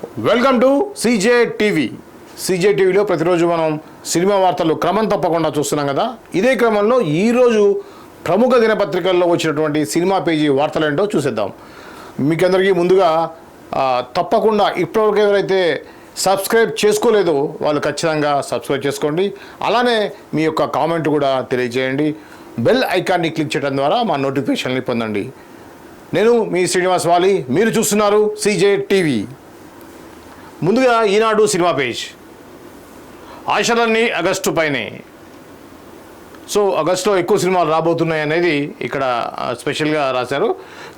Welcome to CJ TV. CJ టీవీలో ప్రతిరోజు మనం సినిమా వార్తలు క్రమం తప్పకుండా చూస్తున్నాం కదా. ఇదే క్రమంలో ఈరోజు ప్రముఖ దినపత్రికల్లో వచ్చినటువంటి సినిమా పేజీ వార్తలు ఏంటో చూసేద్దాం. మీకు అందరికీ ముందుగా తప్పకుండా ఇప్పటివరకు ఎవరైతే సబ్స్క్రైబ్ చేసుకోలేదో వాళ్ళు ఖచ్చితంగా సబ్స్క్రైబ్ చేసుకోండి. అలానే మీ యొక్క కామెంట్ కూడా తెలియజేయండి. బెల్ ఐకాన్ని క్లిక్ చేయడం ద్వారా మా నోటిఫికేషన్ని పొందండి. నేను మీ శ్రీనివాస్ వాలి, మీరు చూస్తున్నారు సీజే టీవీ. ముందుగా ఈనాడు సినిమా పేజ్. ఆశలన్నీ ఆగస్టు పైనే. సో ఆగస్టులో ఎక్కువ సినిమాలు రాబోతున్నాయి అనేది ఇక్కడ స్పెషల్గా రాశారు.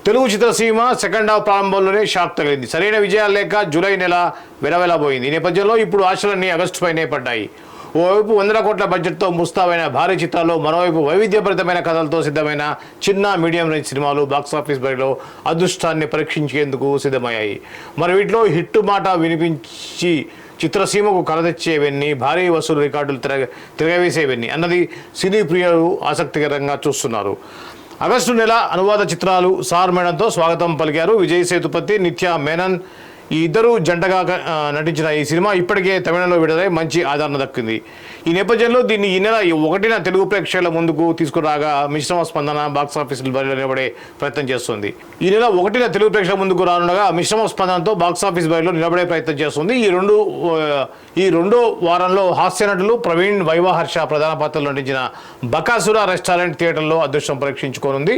తెలుగు చిత్రసీమ సెకండ్ హాఫ్ ప్రారంభంలోనే షాక్ తగిలింది. సరైన విజయాలు లేక జూలై నెల వెలవెలబోయింది. ఈ నేపథ్యంలో ఇప్పుడు ఆశలన్నీ ఆగస్టు పైనే పడ్డాయి. ఓవైపు 100 కోట్ల బడ్జెట్తో ముస్తాబైన భారీ చిత్రాలు, మరోవైపు వైవిధ్యభరితమైన కథలతో సిద్ధమైన చిన్న మీడియం రేంజ్ సినిమాలు బాక్సాఫీస్ బరిలో అదృష్టాన్ని పరీక్షించేందుకు సిద్ధమయ్యాయి. మరి వీటిలో హిట్టు మాట వినిపించి చిత్రసీమకు కల తెచ్చేవన్నీ, భారీ వసూలు రికార్డులు తిరగవేసేవన్నీ అన్నది సినీ ప్రియులు ఆసక్తికరంగా చూస్తున్నారు. ఆగస్టు నెల అనువాద చిత్రాలు సార్ మేడంతో స్వాగతం పలికారు. విజయ్ సేతుపతి, నిత్యా మేనన్ ఈ ఇద్దరు జంటగా నటించిన ఈ సినిమా ఇప్పటికే తమిళంలో విడుదలై మంచి ఆదరణ దక్కింది. ఈ నేపథ్యంలో దీన్ని ఈ నెల 1న తెలుగు ప్రేక్షకుల ముందుకు తీసుకురాగా మిశ్రమ స్పందన బాక్సాఫీస్ బరిలో నిలబడే ప్రయత్నం చేస్తుంది. ఈ నెల 1న తెలుగు ప్రేక్షకుల ముందుకు రానుండగా మిశ్రమ స్పందనతో బాక్సాఫీస్ బరిలో నిలబడే ప్రయత్నం చేస్తుంది. ఈ రెండో వారంలో హాస్య నటులు ప్రవీణ్, వైవాహర్ష ప్రధాన పాత్రలు నటించిన బకాసుర రెస్టారెంట్ థియేటర్లో అదృష్టం పరీక్షించుకోనుంది.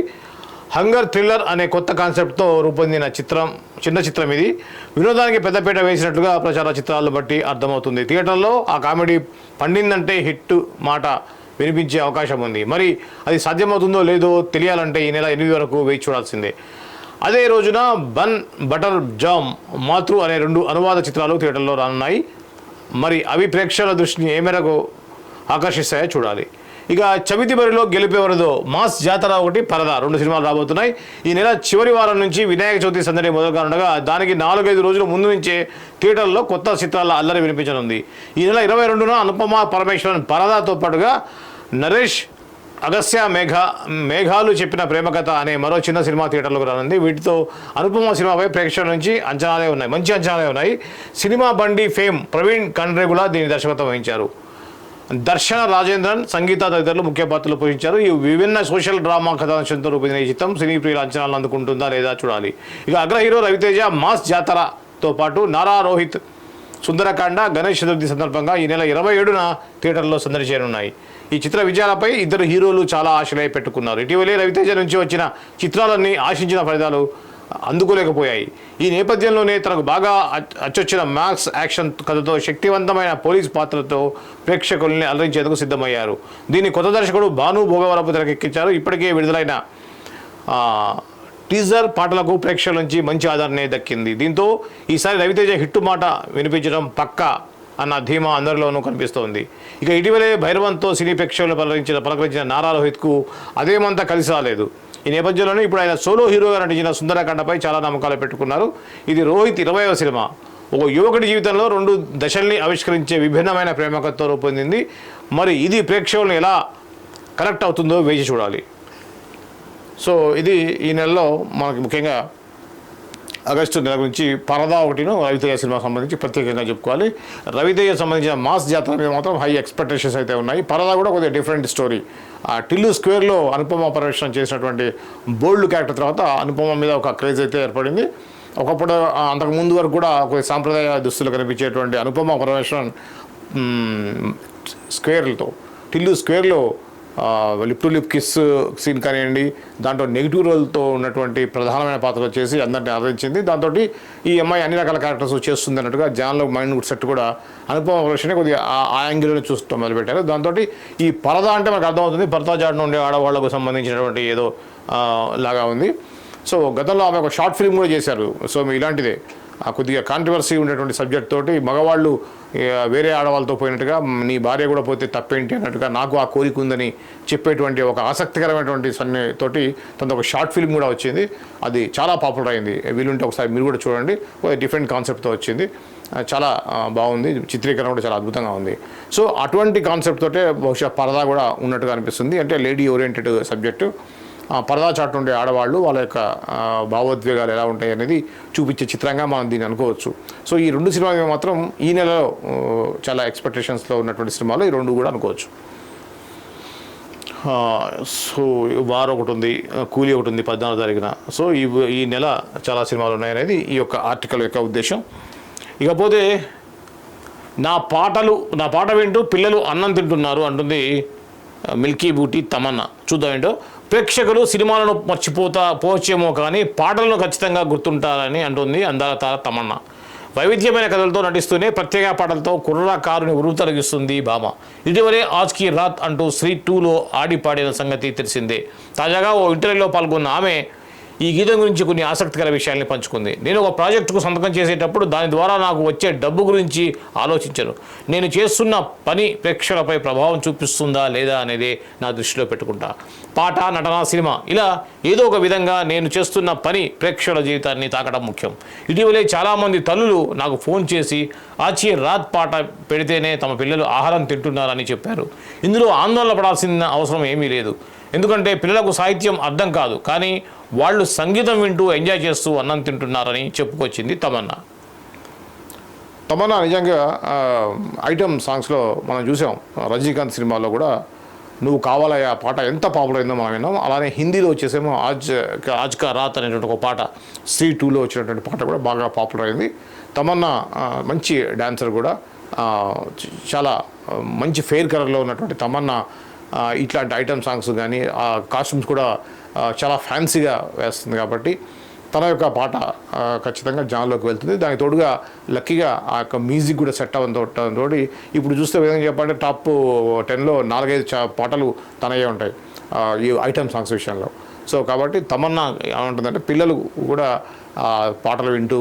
హంగర్ థ్రిల్లర్ అనే కొత్త కాన్సెప్ట్తో రూపొందిన చిన్న చిత్రం ఇది. వినోదానికి పెద్దపీట వేసినట్లుగా ప్రచార చిత్రాలను బట్టి అర్థమవుతుంది. థియేటర్లో ఆ కామెడీ పండిందంటే హిట్ మాట వినిపించే అవకాశం ఉంది. మరి అది సాధ్యమవుతుందో లేదో తెలియాలంటే ఈ నెల 8 వరకు వేచి చూడాల్సిందే. అదే రోజున బన్ బటర్ జామ్, మాతృ అనే 2 అనువాద చిత్రాలు థియేటర్లో రానున్నాయి. మరి అవి ప్రేక్షకుల దృష్టిని ఏ మేరకు ఆకర్షిస్తాయో చూడాలి. ఇక చవితి బరిలో గెలిపేవరదో, మాస్ జాతర 1, పరద 2 సినిమాలు రాబోతున్నాయి. ఈ నెల చివరి వారం నుంచి వినాయక చవితి సందడి మొదలుగా దానికి 4-5 రోజుల ముందు నుంచే థియేటర్లో కొత్త చిత్రాల అల్లరి వినిపించనుంది. ఈ నెల 22న అనుపమ పరమేశ్వరన్ పరదాతో పాటుగా నరేష్ అగస్య మేఘాలు చెప్పిన ప్రేమకథ అనే మరో చిన్న సినిమా థియేటర్లోకి రానుంది. వీటితో అనుపమ సినిమాపై ప్రేక్షకుల నుంచి మంచి అంచనాలే ఉన్నాయి. సినిమా బండి ఫేమ్ ప్రవీణ్ కండ్రేగుల దీని దర్శకత్వం వహించారు. దర్శన రాజేంద్రన్, సంగీత తదితరులు ముఖ్య పాత్రలు పోషించారు. ఈ విభిన్న సోషల్ డ్రామా కథాంశంతో రూపొందిన ఈ చిత్రం సినీ ప్రియుల అంచనాలను అందుకుంటుందా లేదా చూడాలి. ఇక అగ్ర హీరో రవితేజ మాస్ జాతరతో పాటు నారా రోహిత్ సుందరకాండ గణేష్ చతుర్థి సందర్భంగా ఈ నెల 27న థియేటర్లో సందడి చేరున్నాయి. ఈ చిత్ర విజయాలపై ఇద్దరు హీరోలు చాలా ఆశలై పెట్టుకున్నారు. ఇటీవలే రవితేజ నుంచి వచ్చిన చిత్రాలన్నీ ఆశించిన ఫలితాలు అందుకోలేకపోయాయి. ఈ నేపథ్యంలోనే తనకు బాగా అచ్చొచ్చిన మ్యాక్స్ యాక్షన్ కథతో శక్తివంతమైన పోలీస్ పాత్రతో ప్రేక్షకుల్ని అలరించేందుకు సిద్ధమయ్యారు. దీన్ని కొత్త దర్శకుడు భాను భోగవరపు తెరకెక్కించారు. ఇప్పటికే విడుదలైన టీజర్ పాటలకు ప్రేక్షకుల నుంచి మంచి ఆదరణ దక్కింది. దీంతో ఈసారి రవితేజ హిట్టు మాట వినిపించడం పక్కా అన్న ధీమా అందరిలోనూ కనిపిస్తోంది. ఇక ఇటీవలే భైరవంతో సినీ ప్రేక్షకులు పలకరించిన నారా రోహిత్కు అదేమంతా కలిసి రాలేదు. ఈ నేపథ్యంలోనే ఇప్పుడు ఆయన సోలో హీరోగా నటించిన సుందరకాండపై చాలా నమ్మకాలు పెట్టుకున్నారు. ఇది రోహిత్ 20వ సినిమా. ఒక యువకుడి జీవితంలో 2 దశల్ని ఆవిష్కరించే విభిన్నమైన ప్రేమకథతో రూపొందింది. మరి ఇది ప్రేక్షకులను ఎలా కనెక్ట్ అవుతుందో వేచి చూడాలి. సో ఇది ఈ నెలలో మనకి ముఖ్యంగా ఆగస్టు నెల గురించి పరదా 1ను రవితేజ సినిమా సంబంధించి ప్రత్యేకంగా చెప్పుకోవాలి. రవితేజ సంబంధించిన మాస్ జాతర మీద మాత్రం హై ఎక్స్పెక్టేషన్స్ అయితే ఉన్నాయి. పరదా కూడా కొద్దిగా డిఫరెంట్ స్టోరీ. టిల్లు స్క్వేర్లో అనుపమ పరమేశ్వరన్ చేసినటువంటి బోల్డ్ క్యారెక్టర్ తర్వాత అనుపమ మీద ఒక క్రేజ్ అయితే ఏర్పడింది. ఒకప్పుడు అంతకుముందు వరకు కూడా ఒక సాంప్రదాయ దుస్తులు కనిపించేటువంటి అనుపమ పరమేశ్వరన్ టిల్లు స్క్వేర్లో lip to lip kiss scene కానివ్వండి, దాంట్లో నెగిటివ్ రోల్తో ఉన్నటువంటి ప్రధానమైన పాత్రలు చేసి అందరినీ ఆదరించింది. దాంతో ఈ అమ్మాయి అన్ని రకాల క్యారెక్టర్స్ చేస్తుంది అన్నట్టుగా జాన్లో మైండ్ సెట్ కూడా అనుపమ పరమేశ్వరన్ కొద్దిగా ఆ యాంగిల్ని చూస్తూ మొదలుపెట్టారు. దాంతో ఈ పరద అంటే మనకు అర్థమవుతుంది, పరదా జాడ్ను ఉండే ఆడవాళ్లకు సంబంధించినటువంటి ఏదో లాగా ఉంది. సో గతంలో ఆమె ఒక షార్ట్ ఫిల్మ్ కూడా చేశారు. సో ఇలాంటిదే కొద్దిగా కాంట్రవర్సీ ఉండేటువంటి సబ్జెక్ట్ తోటి మగవాళ్ళు వేరే ఆడవాళ్ళతో పోయినట్టుగా నీ భార్య కూడా పోతే తప్పేంటి అన్నట్టుగా నాకు ఆ కోరిక ఉందని చెప్పేటువంటి ఒక ఆసక్తికరమైనటువంటి తోటి తనతో ఒక షార్ట్ ఫిల్మ్ కూడా వచ్చింది. అది చాలా పాపులర్ అయింది. వీలుంటే ఒకసారి మీరు కూడా చూడండి. ఒక డిఫరెంట్ కాన్సెప్ట్తో వచ్చింది. చాలా బాగుంది. చిత్రీకరణ కూడా చాలా అద్భుతంగా ఉంది. సో అటువంటి కాన్సెప్ట్ తోటే బహుశా పరదా కూడా ఉన్నట్టుగా అనిపిస్తుంది. అంటే లేడీ ఓరియంటెడ్ సబ్జెక్టు. పరదా చాటు ఉండే ఆడవాళ్ళు వాళ్ళ యొక్క భావోద్వేగాలు ఎలా ఉంటాయి అనేది చూపించే చిత్రంగా మనం దీన్ని అనుకోవచ్చు. సో ఈ 2 సినిమాలు మాత్రం ఈ నెలలో చాలా ఎక్స్పెక్టేషన్స్లో ఉన్నటువంటి సినిమాలు ఈ 2 కూడా అనుకోవచ్చు. సో వారం ఒకటి ఉంది, కూలీ ఒకటి ఉంది 14వ తారీఖున. సో ఈ నెల చాలా సినిమాలు ఉన్నాయనేది ఈ యొక్క ఆర్టికల్ యొక్క ఉద్దేశం. ఇకపోతే నా పాట వింటూ పిల్లలు అన్నం తింటున్నారు అంటుంది మిల్కీ బూటీ తమన్నా. చూద్దాం ఏంటో. ప్రేక్షకులు సినిమాలను పోవచ్చేమో కానీ పాటలను ఖచ్చితంగా గుర్తుంటారని అంటుంది అందాల తార తమన్నా. వైవిధ్యమైన కథలతో నటిస్తూనే ప్రత్యేక పాటలతో కుర్ర కారుని ఉరువు తొలగిస్తుంది భామ. ఇటీవలే ఆజ్ కీ రాత్ అంటూ శ్రీ 2లో ఆడి పాడిన సంగతి తెలిసిందే. తాజాగా ఓ ఇంటర్వ్యూలో పాల్గొన్న ఆమె ఈ గీతం గురించి కొన్ని ఆసక్తికర విషయాల్ని పంచుకుంది. నేను ఒక ప్రాజెక్టుకు సంతకం చేసేటప్పుడు దాని ద్వారా నాకు వచ్చే డబ్బు గురించి ఆలోచించను. నేను చేస్తున్న పని ప్రేక్షకులపై ప్రభావం చూపిస్తుందా లేదా అనేది నా దృష్టిలో పెట్టుకుంటా. పాట, నటన, సినిమా ఇలా ఏదో ఒక విధంగా నేను చేస్తున్న పని ప్రేక్షకుల జీవితాన్ని తాకడం ముఖ్యం. ఇటీవలే చాలామంది తల్లులు నాకు ఫోన్ చేసి ఆచి రాత్ పాట పెడితేనే తమ పిల్లలు ఆహారం తింటున్నారని చెప్పారు. ఇందులో ఆందోళన పడాల్సిన అవసరం ఏమీ లేదు. ఎందుకంటే పిల్లలకు సాహిత్యం అర్థం కాదు, కానీ వాళ్ళు సంగీతం వింటూ ఎంజాయ్ చేస్తూ అన్నం తింటున్నారని చెప్పుకొచ్చింది తమన్నా. నిజంగా ఐటమ్ సాంగ్స్లో మనం చూసాం. రజనీకాంత్ సినిమాలో కూడా నువ్వు కావాలయ్యా పాట ఎంత పాపులర్ అయిందో మనం విన్నాం. అలానే హిందీలో వచ్చేసేమో ఆజ్ కా రాత్ అనేటువంటి ఒక పాట, శ్రీ 2లో వచ్చినటువంటి పాట కూడా బాగా పాపులర్ అయింది. తమన్నా మంచి డాన్సర్ కూడా, చాలా మంచి ఫెయిర్ కలర్లో ఉన్నటువంటి తమన్నా ఇట్లాంటి ఐటమ్ సాంగ్స్ కానీ కాస్ట్యూమ్స్ కూడా చాలా ఫ్యాన్సీగా వేస్తుంది. కాబట్టి తన యొక్క పాట ఖచ్చితంగా జాన్లోకి వెళ్తుంది. దానికి తోడుగా లక్కీగా ఆ యొక్క మ్యూజిక్ కూడా సెట్ అవ్వడంతో ఇప్పుడు చూస్తే విధంగా చెప్పాలంటే టాప్ 10లో 4-5 పాటలు తనయే ఉంటాయి ఈ ఐటమ్ సాంగ్స్ విషయంలో. సో కాబట్టి తమన్నా ఏమంటుందంటే పిల్లలు కూడా పాటలు వింటూ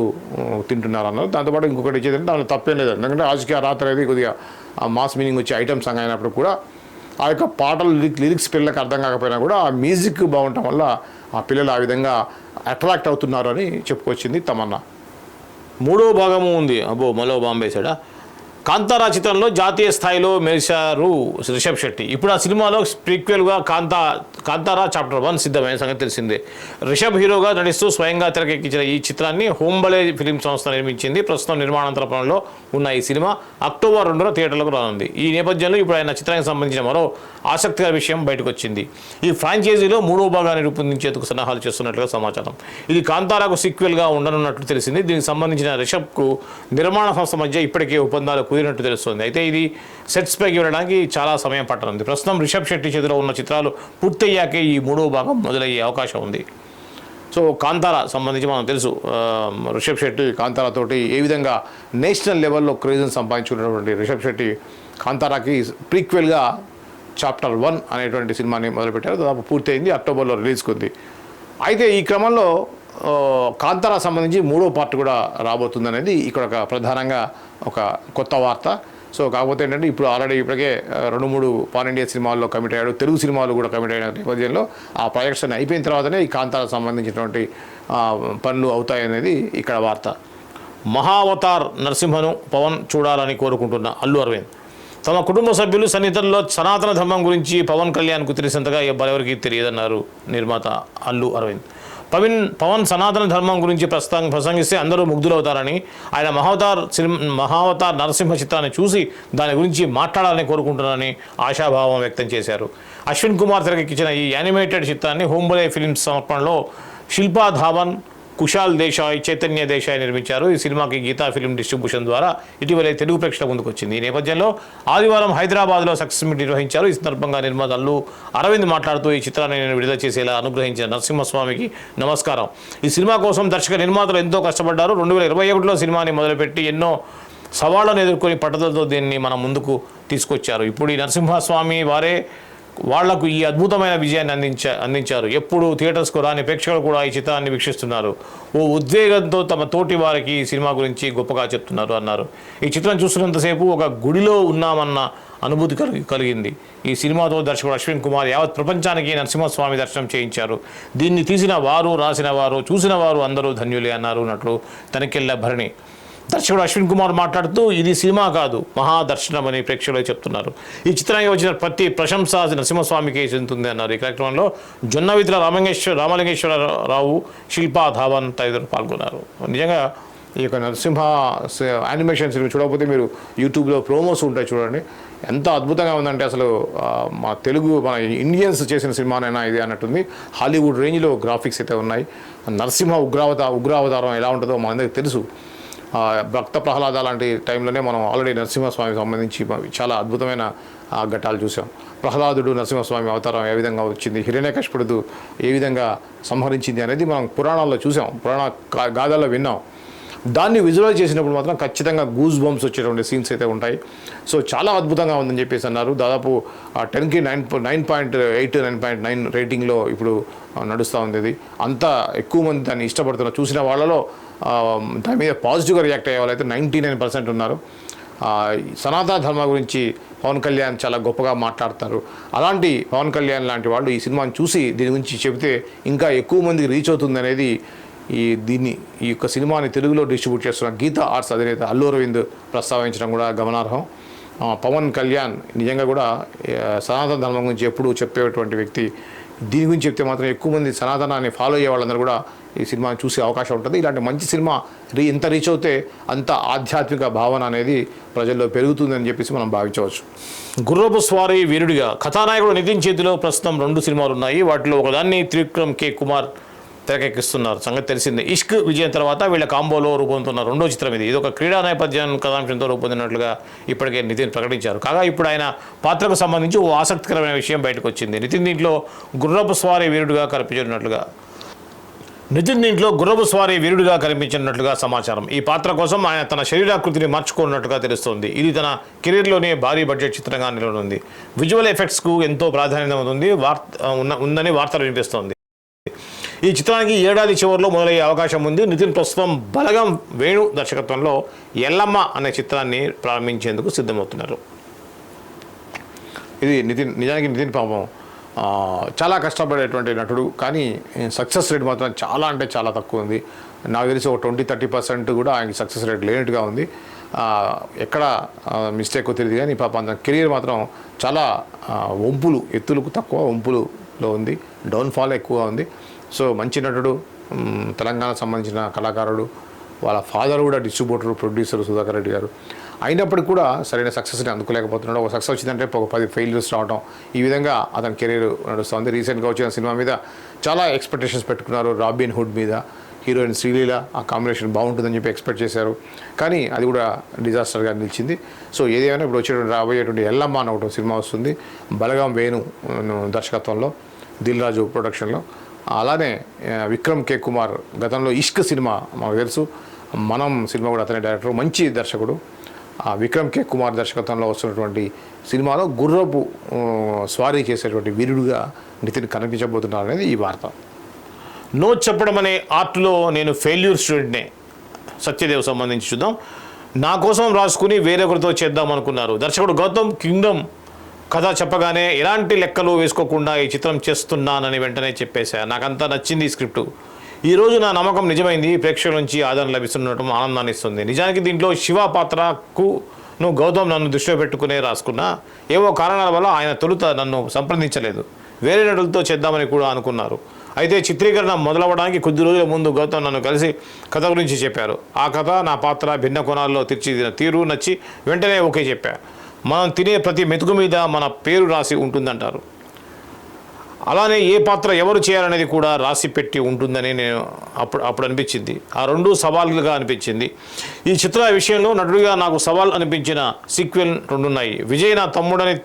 తింటున్నారు అన్నారు. దాంతోపాటు ఇంకొకటి ఇచ్చేదంటే దానిలో తప్పేం లేదు. ఎందుకంటే ఆజ్కి రాత్ అనేది కొద్దిగా మాస్ మీనింగ్ వచ్చే ఐటమ్ సాంగ్ అయినప్పుడు కూడా ఆ యొక్క పాటలు లిరిక్స్ పిల్లలకు అర్థం కాకపోయినా కూడా ఆ మ్యూజిక్ బాగుండటం వల్ల ఆ పిల్లలు ఆ విధంగా అట్రాక్ట్ అవుతున్నారు అని చెప్పుకొచ్చింది తమన్నా. 3వ భాగము ఉంది. అబ్బో మలో బాంబేసాడా. కాంతారా చిత్రంలో జాతీయ స్థాయిలో మెరిశారు రిషబ్ శెట్టి. ఇప్పుడు ఆ సినిమాలో ప్రీక్వెల్గా కాంతారా చాప్టర్ 1 సిద్ధమైన సంగతి తెలిసిందే. రిషబ్ హీరోగా నటిస్తూ స్వయంగా తెరకెక్కించిన ఈ చిత్రాన్ని హోంబలే ఫిలిం సంస్థ నిర్మించింది. ప్రస్తుతం నిర్మాణాంతర పనుల్లో ఉన్న ఈ సినిమా అక్టోబర్ 2న థియేటర్లకు రానుంది. ఈ నేపథ్యంలో ఇప్పుడు ఆయన చిత్రానికి సంబంధించిన మరో ఆసక్తికర విషయం బయటకు వచ్చింది. ఈ ఫ్రాంచైజీలో 3వ భాగాన్ని రూపొందించేందుకు సన్నాహాలు చేస్తున్నట్లుగా సమాచారం. ఇది కాంతారాకు సీక్వెల్గా ఉండనున్నట్లు తెలిసింది. దీనికి సంబంధించిన రిషబ్కు నిర్మాణ సంస్థ మధ్య ఇప్పటికే ఒప్పందాలు కుదిరినట్టు తెలుస్తుంది. అయితే ఇది సెట్స్ పైకి వెళ్ళడానికి చాలా సమయం పట్టనుంది. ప్రస్తుతం రిషబ్ శెట్టి చేతిలో ఉన్న చిత్రాలు పూర్తయ్యాకే ఈ 3వ భాగం మొదలయ్యే అవకాశం ఉంది. సో కాంతారా సంబంధించి మనం తెలుసు, రిషబ్ శెట్టి కాంతారాతోటి ఏ విధంగా నేషనల్ లెవెల్లో క్రేజ్ని సంపాదించుకున్నటువంటి రిషబ్ శెట్టి కాంతారాకి ప్రీక్వెల్గా చాప్టర్ 1 అనేటువంటి సినిమాని మొదలుపెట్టారు. దాదాపు పూర్తయింది, అక్టోబర్లో రిలీజ్కి ఉంది. అయితే ఈ క్రమంలో కాంతారా సంబంధించి 3వ పార్ట్ కూడా రాబోతుంది అనేది ఇక్కడ ఒక ప్రధానంగా ఒక కొత్త వార్త. సో కాకపోతే ఏంటంటే ఇప్పుడు ఆల్రెడీ ఇప్పటికే 2-3 పాన్ ఇండియా సినిమాల్లో కమిట్ అయ్యాడు, తెలుగు సినిమాలు కూడా కమిట్ అయిన నేపథ్యంలో ఆ ప్రాజెక్ట్స్ అన్ని అయిపోయిన తర్వాతనే ఈ కాంతారా సంబంధించినటువంటి పనులు అవుతాయనేది ఇక్కడ వార్త. మహావతార్ నరసింహను పవన్ చూడాలని కోరుకుంటున్న అల్లు అరవింద్. తమ కుటుంబ సభ్యులు సన్నిహితుల్లో సనాతన ధర్మం గురించి పవన్ కళ్యాణ్కు తెలిసినంతగా ఎవరెవరికి తెలియదన్నారు నిర్మాత అల్లు అరవింద్. పవన్ సనాతన ధర్మం గురించి ప్రసంగిస్తే అందరూ ముగ్ధులవుతారని, ఆయన మహావతార్ నరసింహ చిత్రాన్ని చూసి దాని గురించి మాట్లాడాలని కోరుకుంటున్నారని ఆశాభావం వ్యక్తం చేశారు. అశ్విన్ కుమార్ తెరకెక్కించిన ఈ యానిమేటెడ్ చిత్రాన్ని హోంబలే ఫిల్మ్స్ సమర్పణలో శిల్పా ధావన్, కుశాల్ దేశాయ్, చైతన్య దేశాయ్ నిర్మించారు. ఈ సినిమాకి గీతా ఫిల్మ్ డిస్ట్రిబ్యూషన్ ద్వారా ఇటీవలే తెలుగు ప్రేక్షకుల ముందుకు వచ్చింది. ఈ నేపథ్యంలో ఆదివారం హైదరాబాద్లో సక్సెస్ మీట్ నిర్వహించారు. ఈ సందర్భంగా నిర్మాత అల్లు అరవింద్ మాట్లాడుతూ ఈ చిత్రాన్ని నేను విడుదల చేసేలా అనుగ్రహించిన నరసింహస్వామికి నమస్కారం. ఈ సినిమా కోసం దర్శక నిర్మాతలు ఎంతో కష్టపడ్డారు. 2021లో సినిమాని మొదలుపెట్టి ఎన్నో సవాళ్లను ఎదుర్కొని పట్టుదలతో దీన్ని మన ముందుకు తీసుకొచ్చారు. ఇప్పుడు ఈ నరసింహస్వామి వారే వాళ్లకు ఈ అద్భుతమైన విజయాన్ని అందించారు. ఎప్పుడు థియేటర్స్కు రాని ప్రేక్షకులు కూడా ఈ చిత్రాన్ని వీక్షిస్తున్నారు. ఓ ఉద్వేగంతో తమ తోటి వారికి ఈ సినిమా గురించి గొప్పగా చెప్తున్నారు అన్నారు. ఈ చిత్రం చూస్తున్నంతసేపు ఒక గుడిలో ఉన్నామన్న అనుభూతి కలిగింది. ఈ సినిమాతో దర్శకుడు అశ్విన్ కుమార్ యావత్ ప్రపంచానికి నరసింహస్వామి దర్శనం చేయించారు. దీన్ని తీసిన వారు, రాసిన వారు, చూసిన వారు అందరూ ధన్యులే అన్నారు. నటుడు తనికెళ్ళ భరణి. దర్శకుడు అశ్విన్ కుమార్ మాట్లాడుతూ ఇది సినిమా కాదు మహాదర్శనం అని ప్రేక్షకులు చెప్తున్నారు. ఈ చిత్రానికి వచ్చిన ప్రతి ప్రశంస నరసింహస్వామికి చెందుతుంది అన్నారు. ఈ కార్యక్రమంలో జొన్నవిద్ర రామలింగేశ్వరరావు, శిల్పా ధావన్ తదితరులు పాల్గొన్నారు. నిజంగా ఈ యొక్క నరసింహ యానిమేషన్ సినిమా చూడకపోతే మీరు యూట్యూబ్లో ప్రోమోస్ ఉంటాయి చూడండి, ఎంత అద్భుతంగా ఉందంటే అసలు మా తెలుగు మన ఇండియన్స్ చేసిన సినిమానైనా ఇది అన్నట్టుంది. హాలీవుడ్ రేంజ్లో గ్రాఫిక్స్ అయితే ఉన్నాయి. నరసింహ ఉగ్రావతారం ఎలా ఉంటుందో మనందరికీ తెలుసు. భక్త ప్రహ్లాద లాంటి టైంలోనే మనం ఆల్రెడీ నరసింహస్వామికి సంబంధించి చాలా అద్భుతమైన ఘట్టాలు చూసాం. ప్రహ్లాదుడు నరసింహస్వామి అవతారం ఏ విధంగా వచ్చింది, హిరణ్యకశిపుడు ఏ విధంగా సంహరించింది అనేది మనం పురాణాల్లో చూసాం, పురాణ గాథల్లో విన్నాం. దాన్ని విజువలైజ్ చేసినప్పుడు మాత్రం ఖచ్చితంగా గూస్ బంప్స్ వచ్చేటువంటి సీన్స్ అయితే ఉంటాయి. సో చాలా అద్భుతంగా ఉందని చెప్పేసి అన్నారు. దాదాపు 10కి 9.8 9.9 రేటింగ్లో ఇప్పుడు నడుస్తూ ఉంది. ఇది అంత ఎక్కువ మంది దాన్ని ఇష్టపడుతున్నారు. చూసిన వాళ్ళలో దాని మీద పాజిటివ్గా రియాక్ట్ అయ్యే వాళ్ళైతే 99% ఉన్నారు. సనాతన ధర్మ గురించి పవన్ కళ్యాణ్ చాలా గొప్పగా మాట్లాడతారు. అలాంటి పవన్ కళ్యాణ్ లాంటి వాళ్ళు ఈ సినిమాని చూసి దీని గురించి చెబితే ఇంకా ఎక్కువ మందికి రీచ్ అవుతుంది అనేది ఈ యొక్క సినిమాని తెలుగులో డిస్ట్రిబ్యూట్ చేస్తున్న గీతా ఆర్ట్స్ అధినేత అల్లు అరవింద్ ప్రస్తావించడం కూడా గమనార్హం. పవన్ కళ్యాణ్ నిజంగా కూడా సనాతన ధర్మం గురించి ఎప్పుడు చెప్పేటువంటి వ్యక్తి. దీని గురించి చెప్తే మాత్రం ఎక్కువ మంది సనాతనాన్ని ఫాలో అయ్యే వాళ్ళందరూ కూడా ఈ సినిమాని చూసే అవకాశం ఉంటుంది. ఇలాంటి మంచి సినిమా ఎంత రీచ్ అవుతే అంత ఆధ్యాత్మిక భావన అనేది ప్రజల్లో పెరుగుతుందని చెప్పేసి మనం భావించవచ్చు. గుర్రపు స్వారీ వీరుడిగా కథానాయకుడు నితిన్ చేతిలో ప్రస్తుతం 2 సినిమాలు ఉన్నాయి. వాటిలో ఒకదాన్ని త్రివిక్రమ్ కే కుమార్ తెరకెక్కిస్తున్నారు. సంగతి తెలిసిందే. ఇష్క్ విజయం తర్వాత వీళ్ళ కాంబోలో రూపొందుతున్న 2వ చిత్రం ఇది. ఒక క్రీడా నేపథ్యం కథాంశంతో రూపొందినట్లుగా ఇప్పటికే నితిన్ ప్రకటించారు. కాగా ఇప్పుడు ఆయన పాత్రకు సంబంధించి ఓ ఆసక్తికరమైన విషయం బయటకు వచ్చింది. నితిన్ దీంట్లో గుర్రపు స్వారీ వీరుడిగా కనిపించినట్లుగా సమాచారం. ఈ పాత్ర కోసం ఆయన తన శరీరాకృతిని మార్చుకున్నట్టుగా తెలుస్తోంది. ఇది తన కెరీర్లోనే భారీ బడ్జెట్ చిత్రంగా నిలవనుంది. విజువల్ ఎఫెక్ట్స్కు ఎంతో ప్రాధాన్యత ఉందని వార్తలు వినిపిస్తోంది. ఈ చిత్రానికి ఏడాది చివరిలో మొదలయ్యే అవకాశం ఉంది. నితిన్ ప్రస్తుతం బలగం వేణు దర్శకత్వంలో ఎల్లమ్మ అనే చిత్రాన్ని ప్రారంభించేందుకు సిద్ధమవుతున్నారు. ఇది నిజానికి నితిన్ పాపం చాలా కష్టపడేటువంటి నటుడు, కానీ సక్సెస్ రేట్ మాత్రం చాలా అంటే చాలా తక్కువ ఉంది. నాకు తెలిసి ఒక 20-30% కూడా ఆయనకి సక్సెస్ రేట్ లేనట్టుగా ఉంది. ఎక్కడ మిస్టేక్ తెలియదు, కానీ పాపం కెరీర్ మాత్రం చాలా ఎత్తులకు తక్కువ వంపులులో ఉంది, డౌన్ఫాల్ ఎక్కువ ఉంది. సో మంచి నటుడు, తెలంగాణకు సంబంధించిన కళాకారుడు, వాళ్ళ ఫాదర్ కూడా డిస్ట్రిబ్యూటర్ ప్రొడ్యూసర్ సుధాకర్ రెడ్డి గారు. అయినప్పటికీ కూడా సరైన సక్సెస్ని అందుకోలేకపోతున్నాడు. ఒక సక్సెస్ వచ్చిందంటే ఒక 10 ఫెయిల్యూర్స్ రావడం, ఈ విధంగా అతని కెరీర్ నడుస్తుంది. రీసెంట్గా వచ్చిన సినిమా మీద చాలా ఎక్స్పెక్టేషన్స్ పెట్టుకున్నారు. రాబిన్ హుడ్ మీద హీరోయిన్ శ్రీలీల ఆ కాంబినేషన్ బాగుంటుందని చెప్పి ఎక్స్పెక్ట్ చేశారు, కానీ అది కూడా డిజాస్టర్గా నిలిచింది. సో ఏదేమైనా ఇప్పుడు రాబోయేటువంటి ఎల్లమ్మ అన్న ఒకటి సినిమా వస్తుంది, బలగం వేణు దర్శకత్వంలో, దిల్ రాజు ప్రొడక్షన్లో. అలానే విక్రమ్ కే కుమార్ గతంలో ఇష్క్ సినిమా మాకు తెలుసు, మనం సినిమా కూడా అతనే డైరెక్టర్, మంచి దర్శకుడు. విక్రమ్ కే కుమార్ దర్శకత్వంలో వస్తున్నటువంటి సినిమాలో గుర్రపు స్వారీ చేసేటువంటి వీరుడుగా నితిన్ కనిపించబోతున్నారు అనేది ఈ వార్త. నో చెప్పడం అనే ఆర్ట్లో నేను ఫెయిల్యూర్ స్టూడెంట్నే. సత్యదేవ్ సంబంధించి చూద్దాం. నా కోసం రాసుకుని వేరొకరితో చేద్దాం అనుకున్నారు. దర్శకుడు గౌతమ్ కింగ్డమ్ కథ చెప్పగానే ఎలాంటి లెక్కలు వేసుకోకుండా ఈ చిత్రం చేస్తున్నానని వెంటనే చెప్పేశా. నాకంతా నచ్చింది ఈ స్క్రిప్టు. ఈరోజు నా నమ్మకం నిజమైంది. ప్రేక్షకుల నుంచి ఆదరణ లభిస్తుండటం ఆనందాన్ని ఇస్తుంది. నిజానికి దీంట్లో శివ పాత్రకు గౌతమ్ నన్ను దృష్టిలో పెట్టుకునే రాసుకున్నా. ఏవో కారణాల వల్ల ఆయన తొలుత నన్ను సంప్రదించలేదు. వేరే నటులతో చేద్దామని కూడా అనుకున్నారు. అయితే చిత్రీకరణ మొదలవడానికి కొద్ది రోజుల ముందు గౌతమ్ నన్ను కలిసి కథ గురించి చెప్పారు. ఆ కథ, నా పాత్ర భిన్న కోణాల్లో తీర్చిదిద్దిన తీరు నచ్చి వెంటనే ఓకే చెప్పా. మనం తినే ప్రతి మెతుకు మీద మన పేరు రాసి ఉంటుందంటారు. అలానే ఏ పాత్ర ఎవరు చేయాలనేది కూడా రాసి పెట్టి ఉంటుందని నేను అప్పుడు అనిపించింది. ఆ 2 సవాళ్ళుగా అనిపించింది. ఈ చిత్ర విషయంలో నటుడిగా నాకు సవాల్ అనిపించిన సీక్వెల్ 2 ఉన్నాయి. విజయ్ నా తమ్ముడని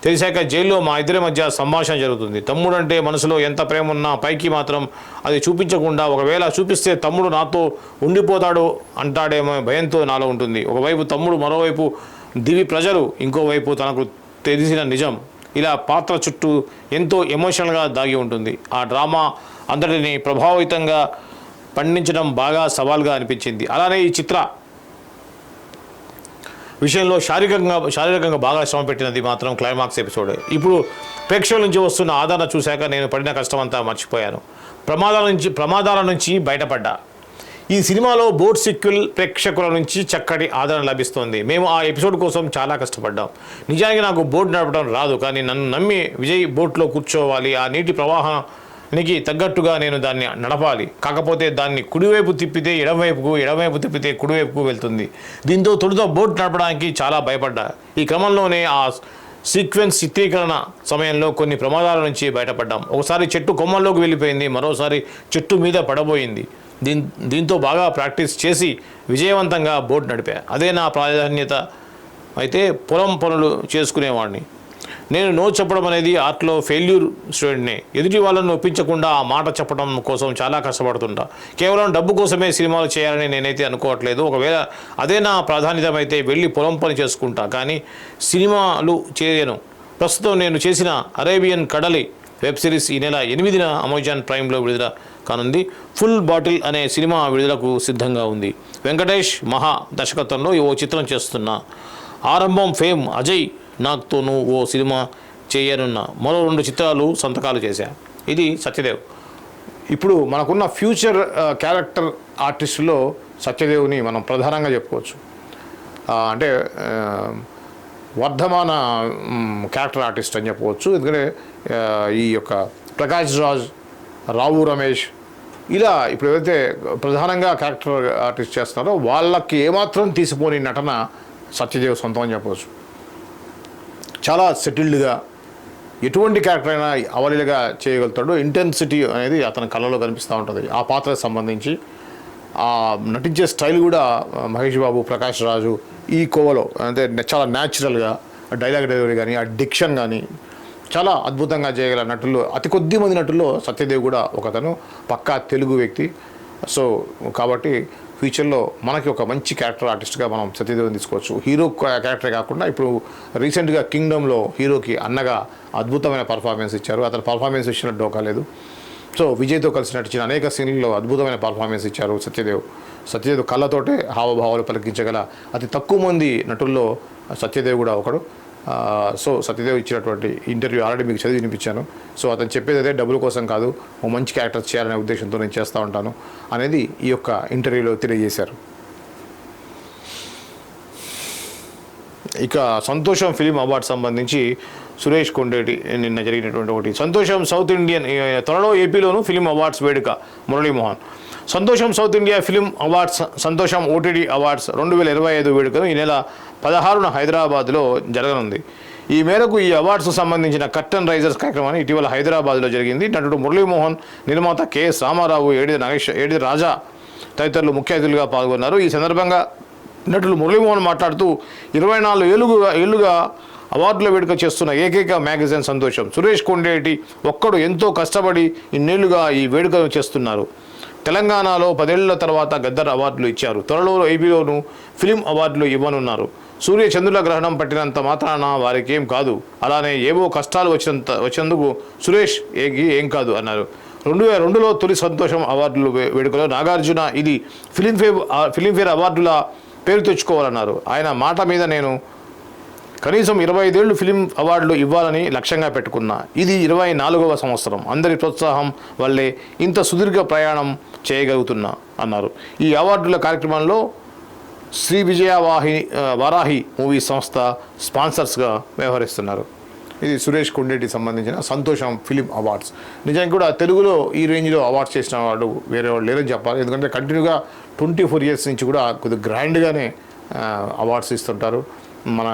తెలిసాక జైల్లో మా ఇద్దరి మధ్య సంభాషణ జరుగుతుంది. తమ్ముడంటే మనసులో ఎంత ప్రేమ ఉన్నా పైకి మాత్రం అది చూపించకుండా, ఒకవేళ చూపిస్తే తమ్ముడు నాతో ఉండిపోతాడు అంటాడేమో భయంతో నాలో ఉంటుంది. ఒకవైపు తమ్ముడు, మరోవైపు దివి ప్రజలు, ఇంకోవైపు తనకు తెలిసిన నిజం. ఇలా పాత్ర చుట్టూ ఎంతో ఎమోషనల్గా దాగి ఉంటుంది. ఆ డ్రామా అందరినీ ప్రభావితంగా పండించడం బాగా సవాల్గా అనిపించింది. అలానే ఈ చిత్ర విషయంలో శారీరకంగా బాగా శ్రమ పెట్టినది మాత్రం క్లైమాక్స్ ఎపిసోడ్. ఇప్పుడు ప్రేక్షకుల నుంచి వస్తున్న ఆదరణ చూశాక నేను పడిన కష్టం అంతా మర్చిపోయాను. ప్రమాదాల నుంచి బయటపడ్డా. ఈ సినిమాలో బోట్ సీక్వెల్ ప్రేక్షకుల నుంచి చక్కటి ఆదరణ లభిస్తోంది. మేము ఆ ఎపిసోడ్ కోసం చాలా కష్టపడ్డాం. నిజానికి నాకు బోట్ నడపడం రాదు, కానీ నన్ను నమ్మి విజయ్ బోట్లో కూర్చోవాలి. ఆ నీటి ప్రవాహానికి తగ్గట్టుగా నేను దాన్ని నడపాలి. కాకపోతే దాన్ని కుడివైపు తిప్పితే ఎడమవైపుకు, ఎడమవైపు తిప్పితే కుడివైపుకు వెళ్తుంది. దీంతో తొలుత బోట్ నడపడానికి చాలా భయపడ్డా. ఈ క్రమంలోనే ఆ సీక్వెన్స్ చిత్రీకరణ సమయంలో కొన్ని ప్రమాదాల నుంచి బయటపడ్డాం. ఒకసారి చెట్టు కొమ్మల్లోకి వెళ్ళిపోయింది, మరోసారి చెట్టు మీద పడబోయింది. దీంతో బాగా ప్రాక్టీస్ చేసి విజయవంతంగా బోట్ నడిపా. అదే నా ప్రాధాన్యత. అయితే పొలం పనులు చేసుకునేవాడిని. నేను నో చెప్పడం అనేది ఆర్ట్లో ఫెయిల్యూర్ స్టూడెంట్నే. ఎదుటి వాళ్ళను ఒప్పించకుండా ఆ మాట చెప్పడం కోసం చాలా కష్టపడుతుంటా. కేవలం డబ్బు కోసమే సినిమాలు చేయాలని నేనైతే అనుకోవట్లేదు. ఒకవేళ అదే నా ప్రాధాన్యత అయితే వెళ్ళి పొలం పని చేసుకుంటా, కానీ సినిమాలు చేయను. ప్రస్తుతం నేను చేసిన అరేబియన్ కడలి వెబ్ సిరీస్ ఈ నెల 8న అమెజాన్ ప్రైమ్లో విడుదల కానుంది. ఫుల్ బాటిల్ అనే సినిమా విడుదలకు సిద్ధంగా ఉంది. వెంకటేష్ మహా దర్శకత్వంలో ఓ చిత్రం చేస్తున్నా. ఆరంభం ఫేమ్ అజయ్ నాగ్తోనూ ఓ సినిమా చేయనున్న మరో 2 చిత్రాలు సంతకాలు చేశా. ఇది సత్యదేవ్. ఇప్పుడు మనకున్న ఫ్యూచర్ క్యారెక్టర్ ఆర్టిస్టులో సత్యదేవ్ని మనం ప్రధానంగా చెప్పుకోవచ్చు. అంటే వర్ధమాన క్యారెక్టర్ ఆర్టిస్ట్ అని చెప్పవచ్చు. ఎందుకంటే ఈ యొక్క ప్రకాష్ రాజ్, రావు రమేష్ ఇలా ఇప్పుడు ఏదైతే ప్రధానంగా క్యారెక్టర్ ఆర్టిస్ట్ చేస్తున్నారో వాళ్ళకి ఏమాత్రం తీసిపోని నటన సత్యదేవ్ సొంతం అని చెప్పవచ్చు. చాలా సెటిల్డ్గా ఎటువంటి క్యారెక్టర్ అయినా అవలీలగా చేయగలుగుతాడు. ఇంటెన్సిటీ అనేది అతని కళ్ళలో కనిపిస్తూ ఉంటుంది. ఆ పాత్రకు సంబంధించి ఆ నటించే స్టైల్ కూడా మహేష్ బాబు, ప్రకాష్ రాజు ఈ కోవలో అంటే చాలా న్యాచురల్గా డైలాగ్ డెలివరీ కానీ, ఆ డిక్షన్ కానీ చాలా అద్భుతంగా చేయగల నటుల్లో అతి కొద్ది మంది నటుల్లో సత్యదేవ్ కూడా ఒకతను. పక్కా తెలుగు వ్యక్తి. సో కాబట్టి ఫ్యూచర్లో మనకి ఒక మంచి క్యారెక్టర్ ఆర్టిస్ట్గా మనం సత్యదేవ్ని తీసుకోవచ్చు. హీరో క్యారెక్టరే కాకుండా ఇప్పుడు రీసెంట్గా కింగ్డమ్లో హీరోకి అన్నగా అద్భుతమైన పర్ఫార్మెన్స్ ఇచ్చారు. అతను పర్ఫార్మెన్స్ ఇచ్చినట్టు డోకాలేదు. సో విజయ్తో కలిసి నటించిన అనేక సీన్లలో అద్భుతమైన పర్ఫార్మెన్స్ ఇచ్చారు సత్యదేవ్. సత్యదేవ్ కళ్ళతోటే హావభావాలు పలికించగల అతి తక్కువ మంది నటుల్లో సత్యదేవ్ కూడా ఒకడు. సో సత్యదేవ్ ఇచ్చినటువంటి ఇంటర్వ్యూ ఆల్రెడీ మీకు చదివి వినిపించాను. సో అతను చెప్పేది అదే, డబ్బుల కోసం కాదు, ఓ మంచి క్యారెక్టర్ చేయాలనే ఉద్దేశంతో నేను చేస్తూ ఉంటాను అనేది ఈ యొక్క ఇంటర్వ్యూలో తెలియజేశారు. ఇక సంతోషం ఫిలిం అవార్డు సంబంధించి సురేష్ కొండేటి నిన్న జరిగినటువంటి ఒకటి. సంతోషం సౌత్ ఇండియన్ త్వరలో ఏపీలోను ఫిలిం అవార్డ్స్ వేడుక. మురళీమోహన్. సంతోషం సౌత్ ఇండియా ఫిలిం అవార్డ్స్, సంతోషం ఓటీటీ అవార్డ్స్ 2025 వేడుకను ఈ నెల 16న హైదరాబాద్లో జరగనుంది. ఈ మేరకు ఈ అవార్డ్స్కు సంబంధించిన కర్టన్ రైజర్స్ కార్యక్రమాన్ని ఇటీవల హైదరాబాద్లో జరిగింది. నటుడు మురళీమోహన్, నిర్మాత కెఎస్ రామారావు, ఏడిది రాజా తదితరులు ముఖ్య అతిథులుగా పాల్గొన్నారు. ఈ సందర్భంగా నటుడు మురళీమోహన్ మాట్లాడుతూ 24 ఏళ్లుగా అవార్డుల వేడుక చేస్తున్న ఏకైక మ్యాగజైన్ సంతోషం. సురేష్ కొండేటి ఒక్కడు ఎంతో కష్టపడి ఇన్నేళ్లుగా ఈ వేడుకను చేస్తున్నారు. తెలంగాణలో 10 ఏళ్ల తర్వాత గద్దర్ అవార్డులు ఇచ్చారు. త్వరలో ఏపీలోనూ ఫిలిం అవార్డులు ఇవ్వనున్నారు. సూర్య చంద్రుల గ్రహణం పట్టినంత మాత్రాన వారికి ఏం కాదు, అలానే ఏవో కష్టాలు వచ్చినందుకు సురేష్ ఏం కాదు అన్నారు. 2002లో తొలి సంతోషం అవార్డులు వేడుకలో నాగార్జున ఇది ఫిలింఫేర్ అవార్డుల పేరు తెచ్చుకోవాలన్నారు. ఆయన మాట మీద నేను కనీసం 25 ఏళ్ళు ఫిలిం అవార్డులు ఇవ్వాలని లక్ష్యంగా పెట్టుకున్నా. ఇది 24వ సంవత్సరం. అందరి ప్రోత్సాహం వల్లే ఇంత సుదీర్ఘ ప్రయాణం చేయగలుగుతున్నా అన్నారు. ఈ అవార్డుల కార్యక్రమంలో శ్రీ విజయ వారాహి మూవీ సంస్థ స్పాన్సర్స్గా వ్యవహరిస్తున్నారు. ఇది సురేష్ కొండేటికి సంబంధించిన సంతోషం ఫిలిం అవార్డ్స్. నిజానికి కూడా తెలుగులో ఈ రేంజ్లో అవార్డ్స్ చేసిన వాడు వేరే వాళ్ళు లేరని చెప్పాలి. ఎందుకంటే కంటిన్యూగా 24 ఇయర్స్ నుంచి కూడా కొద్దిగా గ్రాండ్గానే అవార్డ్స్ ఇస్తుంటారు. మన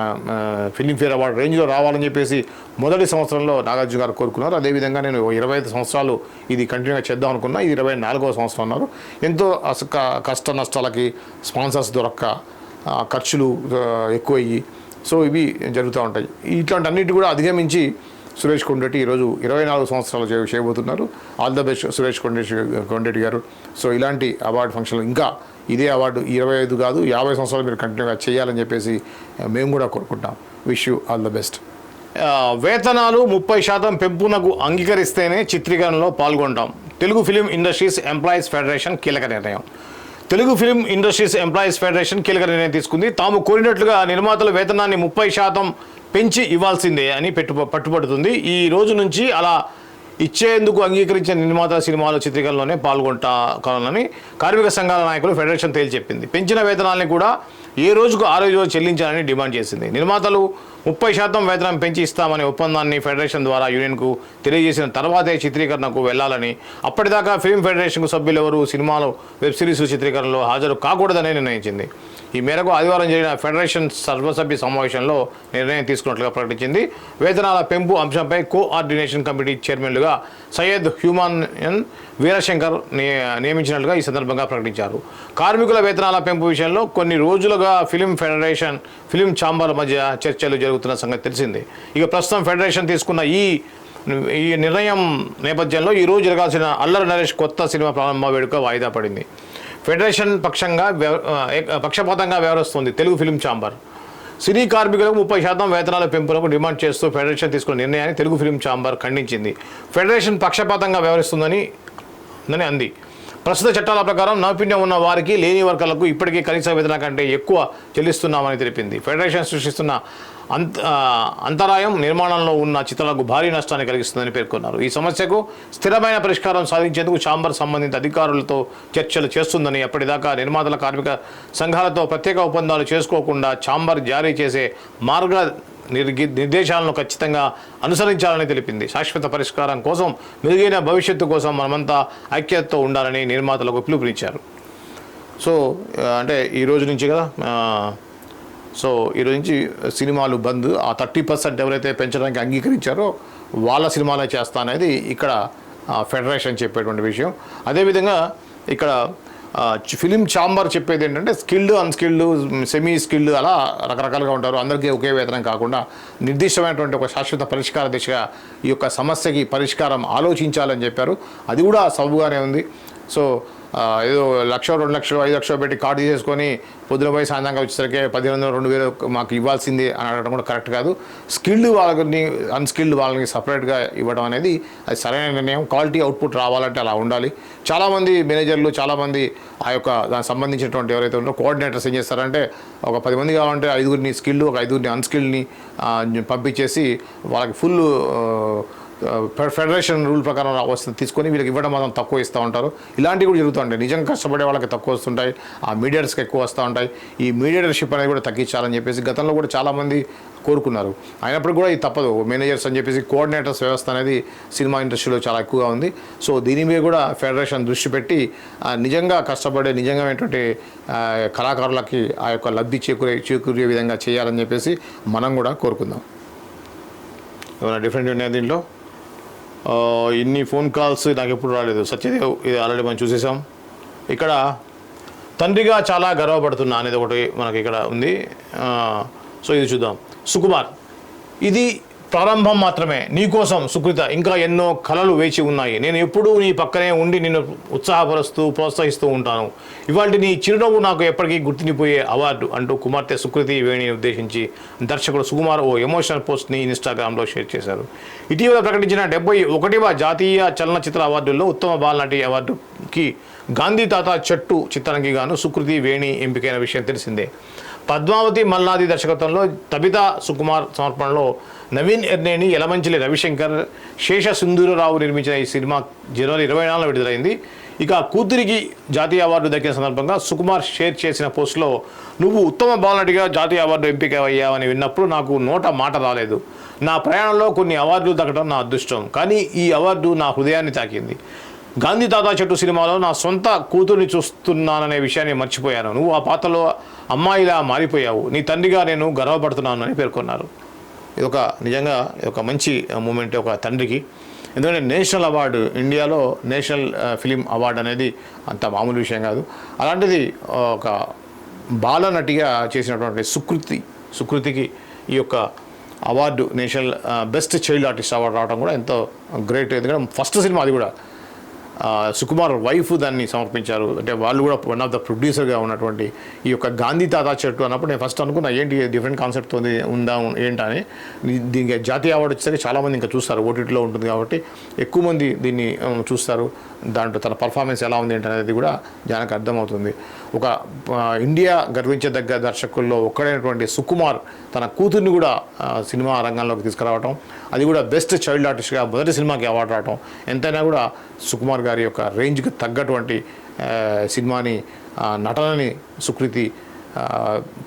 ఫిలింఫేర్ అవార్డు రేంజ్లో రావాలని చెప్పేసి మొదటి సంవత్సరంలో నాగార్జున గారు కోరుకున్నారు. అదేవిధంగా నేను 25 సంవత్సరాలు ఇది కంటిన్యూగా చేద్దాం అనుకున్నా. ఇది 24వ సంవత్సరం అన్నారు. ఎంతో కష్ట నష్టాలకి స్పాన్సర్స్ దొరక్క, ఖర్చులు ఎక్కువయ్యి, సో ఇవి జరుగుతూ ఉంటాయి. ఇట్లాంటి అన్నిటి కూడా అధిగమించి సురేష్ కొండేటి ఈరోజు 24 సంవత్సరాలు చేయబోతున్నారు. All the best Suresh Kondeti గారు. సో ఇలాంటి అవార్డు ఫంక్షన్లు ఇంకా ఇదే అవార్డు 25 కాదు 50 సంవత్సరాలు మీరు కంటిన్యూగా చేయాలని చెప్పేసి మేము కూడా కోరుకుంటాం. Wish you all the best. వేతనాలు 30% పెంపునకు అంగీకరిస్తేనే చిత్రీకరణలో పాల్గొంటాం. Telugu film industries employees federation కీలక నిర్ణయం. Telugu film industries employees federation కీలక నిర్ణయం తీసుకుంది. తాము కోరినట్లుగా నిర్మాతల వేతనాన్ని 30% పెంచి ఇవ్వాల్సిందే అని పట్టుబడుతుంది. ఈ రోజు నుంచి అలా ఇచ్చేందుకు అంగీకరించిన నిర్మాతల సినిమాల చిత్రీకరణలోనే పాల్గొంటానని కార్మిక సంఘాల నాయకులు ఫెడరేషన్ తేల్చెప్పింది. పెంచిన వేతనాల్ని కూడా ఏ రోజుకు ఆ రోజు చెల్లించాలని డిమాండ్ చేసింది. నిర్మాతలు 30% వేతనం పెంచి ఇస్తామనే ఒప్పందాన్ని ఫెడరేషన్ ద్వారా యూనియన్కు తెలియజేసిన తర్వాతే చిత్రీకరణకు వెళ్లాలని, అప్పటిదాకా ఫిల్మ్ ఫెడరేషన్కు సభ్యులెవరూ సినిమాలు, వెబ్ సిరీస్ చిత్రీకరణలో హాజరు కాకూడదని నిర్ణయించింది. ఈ మేరకు ఆదివారం జరిగిన ఫెడరేషన్ సర్వసభ్య సమావేశంలో నిర్ణయం తీసుకున్నట్లుగా ప్రకటించింది. వేతనాల పెంపు అంశంపై కోఆర్డినేషన్ కమిటీ చైర్మన్లుగా సయ్యద్ హ్యూమాన్ వీరశంకర్ నియమించినట్లుగా ఈ సందర్భంగా ప్రకటించారు. కార్మికుల వేతనాల పెంపు విషయంలో కొన్ని రోజులుగా ఫిల్మ్ ఫెడరేషన్, ఫిల్మ్ ఛాంబర్ మధ్య చర్చలు జరుగుతున్న సంగతి తెలిసిందే. ఇక ప్రస్తుతం ఫెడరేషన్ తీసుకున్న ఈ నిర్ణయం నేపథ్యంలో ఈరోజు జరగాల్సిన అల్లరి నరేష్ కొత్త సినిమా ప్రారంభ వేడుక వాయిదా పడింది. ఫెడరేషన్ పక్షపాతంగా వ్యవహరిస్తుంది తెలుగు ఫిల్మ్ ఛాంబర్. సినీ కార్మికులకు 30% వేతనాల పెంపునకు డిమాండ్ చేస్తూ ఫెడరేషన్ తీసుకున్న నిర్ణయాన్ని తెలుగు ఫిల్మ్ ఛాంబర్ ఖండించింది. ఫెడరేషన్ పక్షపాతంగా వ్యవహరిస్తుందని అంది. ప్రస్తుత చట్టాల ప్రకారం నైపుణ్యం ఉన్న వారికి, లేని వర్గాలకు ఇప్పటికీ కనీస వేతనం కంటే ఎక్కువ చెల్లిస్తున్నామని తెలిపింది. ఫెడరేషన్ సృష్టిస్తున్న అంతరాయం నిర్మాణంలో ఉన్న చిత్రాలకు భారీ నష్టాన్ని కలిగిస్తుందని పేర్కొన్నారు. ఈ సమస్యకు స్థిరమైన పరిష్కారం సాధించేందుకు ఛాంబర్ సంబంధిత అధికారులతో చర్చలు చేస్తుందని, అప్పటిదాకా నిర్మాతల కార్మిక సంఘాలతో ప్రత్యేక ఒప్పందాలు చేసుకోకుండా ఛాంబర్ జారీ చేసే నిర్దేశాలను ఖచ్చితంగా అనుసరించాలని తెలిపింది. శాశ్వత పరిష్కారం కోసం, మెరుగైన భవిష్యత్తు కోసం మనమంతా ఐక్యతతో ఉండాలని నిర్మాతలకు పిలుపునిచ్చారు. సో అంటే ఈ రోజు నుంచి కదా, సో ఈరోజు నుంచి సినిమాలు బంద్. ఆ 30% ఎవరైతే పెంచడానికి అంగీకరించారో వాళ్ళ సినిమాలే చేస్తా అనేది ఇక్కడ ఫెడరేషన్ చెప్పేటువంటి విషయం. అదేవిధంగా ఇక్కడ ఫిలిం ఛాంబర్ చెప్పేది ఏంటంటే స్కిల్డ్, అన్స్కిల్డ్, సెమీ స్కిల్డ్ అలా రకరకాలుగా ఉంటారు. అందరికీ ఒకే వేతనం కాకుండా నిర్దిష్టమైనటువంటి ఒక శాశ్వత పరిష్కార దిశగా ఈ యొక్క సమస్యకి పరిష్కారం ఆలోచించాలని చెప్పారు. అది కూడా సబుగానే ఉంది. సో ఏదో 1,00,000, 2,00,000, 5,00,000 పెట్టి కార్డు తీసేసుకొని పొద్దున పోయి సాయంత్రంగా వచ్చేసరికి 1,500, 2,000 మాకు ఇవ్వాల్సిందే అని అడగడం కూడా కరెక్ట్ కాదు. స్కిల్డ్ వాళ్ళని, అన్స్కిల్డ్ వాళ్ళని సపరేట్గా ఇవ్వడం అనేది అది సరైన నిర్ణయం. క్వాలిటీ అవుట్పుట్ రావాలంటే అలా ఉండాలి. చాలామంది మేనేజర్లు, చాలామంది ఆ యొక్క దానికి సంబంధించినటువంటి ఎవరైతే ఉన్నారో కోఆర్డినేటర్స్ ఏం చేస్తారంటే ఒక 10 మంది కావాలంటే 5గురిని స్కిల్డ్, ఒక 5గురిని అన్స్కిల్డ్ని పంపించేసి వాళ్ళకి ఫుల్ ఫెడరేషన్ రూల్ ప్రకారం వస్తుంది తీసుకొని వీళ్ళకి ఇవ్వడం మాత్రం తక్కువ ఇస్తూ ఉంటారు. ఇలాంటివి కూడా జరుగుతుంటాయి. నిజంగా కష్టపడే వాళ్ళకి తక్కువ వస్తుంటాయి, ఆ మీడియేటర్స్కి ఎక్కువ వస్తూ ఉంటాయి. ఈ మీడియేటర్షిప్ అనేది కూడా తగ్గించాలని చెప్పేసి గతంలో కూడా చాలామంది కోరుకున్నారు. అయినప్పుడు కూడా ఇది తప్పదు. మేనేజర్స్ అని చెప్పేసి కోఆర్డినేటర్స్ వ్యవస్థ అనేది సినిమా ఇండస్ట్రీలో చాలా ఎక్కువగా ఉంది. సో దీని మీద కూడా ఫెడరేషన్ దృష్టి పెట్టి నిజంగా కష్టపడే నిజంగామైనటువంటి కళాకారులకి ఆ యొక్క లబ్ధి చేకూరే విధంగా చేయాలని చెప్పేసి మనం కూడా కోరుకుందాం. ఏమైనా డిఫరెంట్ ఉన్నాయి దీంట్లో? ఇన్ని ఫోన్ కాల్స్ నాకు ఎప్పుడు రాలేదు. సత్యదేవ్ ఇది ఆల్రెడీ మనం చూసేసాం. ఇక్కడ తండ్రిగా చాలా గర్వపడుతున్నా అనేది ఒకటి మనకి ఇక్కడ ఉంది. సో ఇది చూద్దాం. సుకుమార్, ఇది ప్రారంభం మాత్రమే. నీకోసం సుకృత ఇంకా ఎన్నో కలలు వేచి ఉన్నాయి. నేను ఎప్పుడూ నీ పక్కనే ఉండి నిన్ను ప్రోత్సహిస్తూ ఉంటాను. ఇవాళ నీ చిరునవ్వు నాకు ఎప్పటికీ గుర్తుండిపోయే అవార్డు అంటూ కుమార్తె సుకృతి వేణిని ఉద్దేశించి దర్శకుడు సుకుమార్ ఓ ఎమోషనల్ పోస్ట్ని ఇన్స్టాగ్రామ్లో షేర్ చేశారు. ఇటీవల ప్రకటించిన 71వ జాతీయ చలనచిత్ర అవార్డుల్లో ఉత్తమ బాలనటి అవార్డుకి గాంధీ తాత చెట్టు చిత్రానికి గాను సుకృతి వేణి ఎంపికైన విషయం తెలిసిందే. పద్మావతి మల్లాది దర్శకత్వంలో తబితా సుకుమార్ సమర్పణలో నవీన్ ఎర్నేని, యలమంచిలి రవిశంకర్, శేష సింధూరరావు నిర్మించిన ఈ సినిమా జనవరి 24 విడుదలైంది. ఇక కూతురికి జాతీయ అవార్డు దక్కిన సందర్భంగా సుకుమార్ షేర్ చేసిన పోస్టులో, నువ్వు ఉత్తమ బాలనటిగా జాతీయ అవార్డు ఎంపిక అయ్యావని విన్నప్పుడు నాకు నోట మాట రాలేదు. నా ప్రయాణంలో కొన్ని అవార్డులు దక్కడం నా అదృష్టం, కానీ ఈ అవార్డు నా హృదయాన్ని తాకింది. గాంధీ తాత చెట్టు సినిమాలో నా సొంత కూతుర్ని చూస్తున్నాననే విషయాన్ని మర్చిపోయాను. నువ్వు ఆ పాత్రలో అమ్మాయిలా మారిపోయావు. నీ తండ్రిగా నేను గర్వపడుతున్నాను అని పేర్కొన్నారు. ఇది ఒక నిజంగా ఒక మంచి మూమెంట్ ఒక తండ్రికి. ఎందుకంటే నేషనల్ అవార్డు, ఇండియాలో నేషనల్ ఫిలిం అవార్డు అనేది అంత మామూలు విషయం కాదు. అలాంటిది ఒక బాలనటిగా చేసినటువంటి సుకృతికి ఈ యొక్క award, national best child artist award రావడం కూడా ఎంతో గ్రేట్. ఎందుకంటే ఫస్ట్ సినిమా అది కూడా సుకుమార్ వైఫ్ దాన్ని సమర్పించారు. అంటే వాళ్ళు కూడా వన్ ఆఫ్ ద ప్రొడ్యూసర్గా ఉన్నటువంటి ఈ యొక్క గాంధీ తాత చెట్టు అన్నప్పుడు నేను ఫస్ట్ అనుకున్నా ఏంటి డిఫరెంట్ కాన్సెప్ట్ ఉందా ఏంటని. దీనికి జాతీయ అవార్డు వచ్చేసరికి చాలామంది ఇంకా చూస్తారు, ఓటీటీలో ఉంటుంది కాబట్టి ఎక్కువ మంది దీన్ని చూస్తారు. దాంట్లో తన పర్ఫార్మెన్స్ ఎలా ఉంది ఏంటనేది కూడా జనానికి అర్థమవుతుంది. ఒక ఇండియా గర్వించదగ్గ దర్శకుల్లో ఒక్కడైనటువంటి సుకుమార్ తన కూతుర్ని కూడా సినిమా రంగంలోకి తీసుకురావటం, అది కూడా బెస్ట్ చైల్డ్ ఆర్టిస్ట్గా మొదటి సినిమాకి అవార్డు రావటం, ఎంతైనా కూడా సుకుమార్ గారి యొక్క రేంజ్కి తగ్గటువంటి సినిమాని నటనని సుకృతి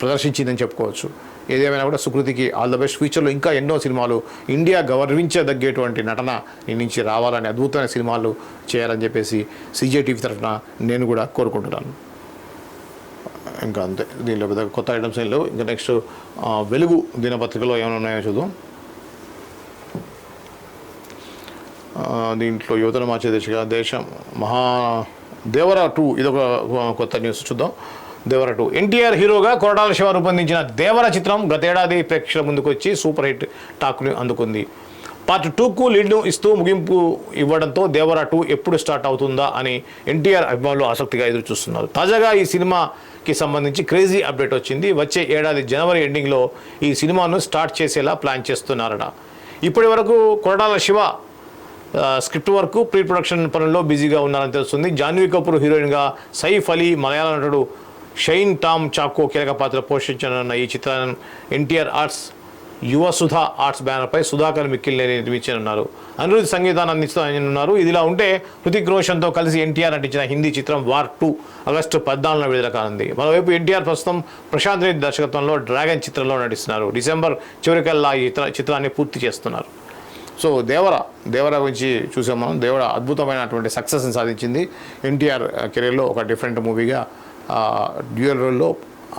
ప్రదర్శించిందని చెప్పుకోవచ్చు. ఏదేమైనా కూడా సుకృతికి ఆల్ ద బెస్ట్. ఫ్యూచర్లో ఇంకా ఎన్నో సినిమాలు ఇండియా గౌరవించదగ్గేటువంటి నటన నుంచి రావాలని, అద్భుతమైన సినిమాలు చేయాలని చెప్పేసి సీజే టీవీ తరఫున నేను కూడా కోరుకుంటున్నాను. ఇంకా అంతే, దీనిలో పెద్ద కొత్త ఐటమ్స్ ఏం లేవు. ఇంకా నెక్స్ట్ వెలుగు దినపత్రికలో ఏమైనా ఉన్నాయో చూద్దాం. దీంట్లో యువతను మార్చే దిశగా దేశం దేవర 2 ఇదొక కొత్త న్యూస్ చూద్దాం. దేవర 2 ఎన్టీఆర్ హీరోగా కొరటాల శివ రూపొందించిన దేవర చిత్రం గతేడాది ప్రేక్షకుల ముందుకు వచ్చి సూపర్ హిట్ టాక్ని అందుకుంది. పార్ట్ 2కు లీడ్ను ఇస్తూ ముగింపు ఇవ్వడంతో దేవర 2 ఎప్పుడు స్టార్ట్ అవుతుందా అని ఎన్టీఆర్ అభిమానులు ఆసక్తిగా ఎదురు చూస్తున్నారు. తాజాగా ఈ సినిమాకి సంబంధించి క్రేజీ అప్డేట్ వచ్చింది. వచ్చే ఏడాది జనవరి ఎండింగ్లో ఈ సినిమాను స్టార్ట్ చేసేలా ప్లాన్ చేస్తున్నారట. ఇప్పటి వరకు Koratala Shiva script work, pre production పనుల్లో బిజీగా ఉన్నారని తెలుస్తుంది. జాన్వీ కపూర్ హీరోయిన్గా, సైఫ్ అలీ, మలయాళ నటుడు షైన్ టామ్ చాకో కీలక పాత్ర పోషించనున్న ఈ చిత్రాన్ని ఎన్టీఆర్ ఆర్ట్స్, యువసుధ ఆర్ట్స్ బ్యానర్పై సుధాకర్ మిక్కిలినేని నిర్మించనున్నారు. అనిరుద్ధ్ సంగీతాన్ని అందిస్తున్నారు. ఇదిలా ఉంటే హృతిక్ రోషన్తో కలిసి ఎన్టీఆర్ నటించిన హిందీ చిత్రం వార్ 2 ఆగస్టు 14న విడుదల కానుంది. మరోవైపు ఎన్టీఆర్ ప్రస్తుతం ప్రశాంత్ రెడ్డి దర్శకత్వంలో డ్రాగన్ చిత్రంలో నటిస్తున్నారు. డిసెంబర్ చివరికల్లా ఈ చిత్రాన్ని పూర్తి చేస్తున్నారు. సో దేవర గురించి చూసాం మనం. దేవర అద్భుతమైనటువంటి సక్సెస్ని సాధించింది. ఎన్టీఆర్ కెరీర్లో ఒక డిఫరెంట్ మూవీగా డ్యూయల్ రోల్లో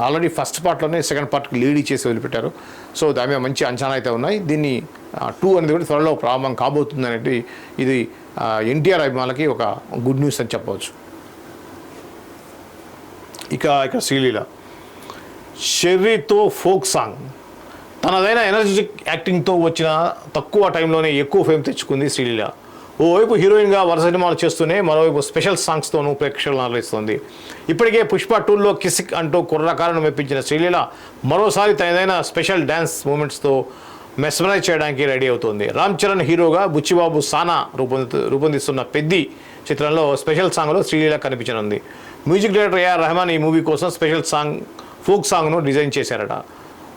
ఆల్రెడీ ఫస్ట్ పార్ట్లోనే సెకండ్ పార్ట్కి లీడ్ ఇచ్చేసి వదిలిపెట్టారు. సో దాని మీద మంచి అంచనా అయితే ఉన్నాయి. దీన్ని 2 అనేది కూడా త్వరలో ప్రారంభం కాబోతుంది అనేది ఇది ఎన్టీఆర్ అభిమానులకి ఒక గుడ్ న్యూస్ అని చెప్పవచ్చు. ఇక శ్రీలీల షెర్రీతో ఫోక్ సాంగ్, తనదైన ఎనర్జెటిక్ యాక్టింగ్తో వచ్చిన తక్కువ టైంలోనే ఎక్కువ ఫేమ్ తెచ్చుకుంది శ్రీలీల. ఓవైపు హీరోయిన్గా వరుస సినిమాలు చేస్తూనే మరోవైపు స్పెషల్ సాంగ్స్తోనూ ప్రేక్షకులను అలరిస్తోంది. ఇప్పటికే పుష్ప 2లో కిసిక్ అంటూ కుర్రకారును మెప్పించిన శ్రీలీల మరోసారి తనదైన స్పెషల్ డ్యాన్స్ మూమెంట్స్తో మెస్మరైజ్ చేయడానికి రెడీ అవుతోంది. రామ్ చరణ్ హీరోగా బుచ్చిబాబు సానా రూపొందిస్తున్న పెద్ది చిత్రంలో స్పెషల్ సాంగ్లో శ్రీలీల కనిపించనుంది. మ్యూజిక్ డైరెక్టర్ ఏఆర్ రెహమాన్ ఈ మూవీ కోసం స్పెషల్ ఫోక్ సాంగ్ను డిజైన్ చేశారట.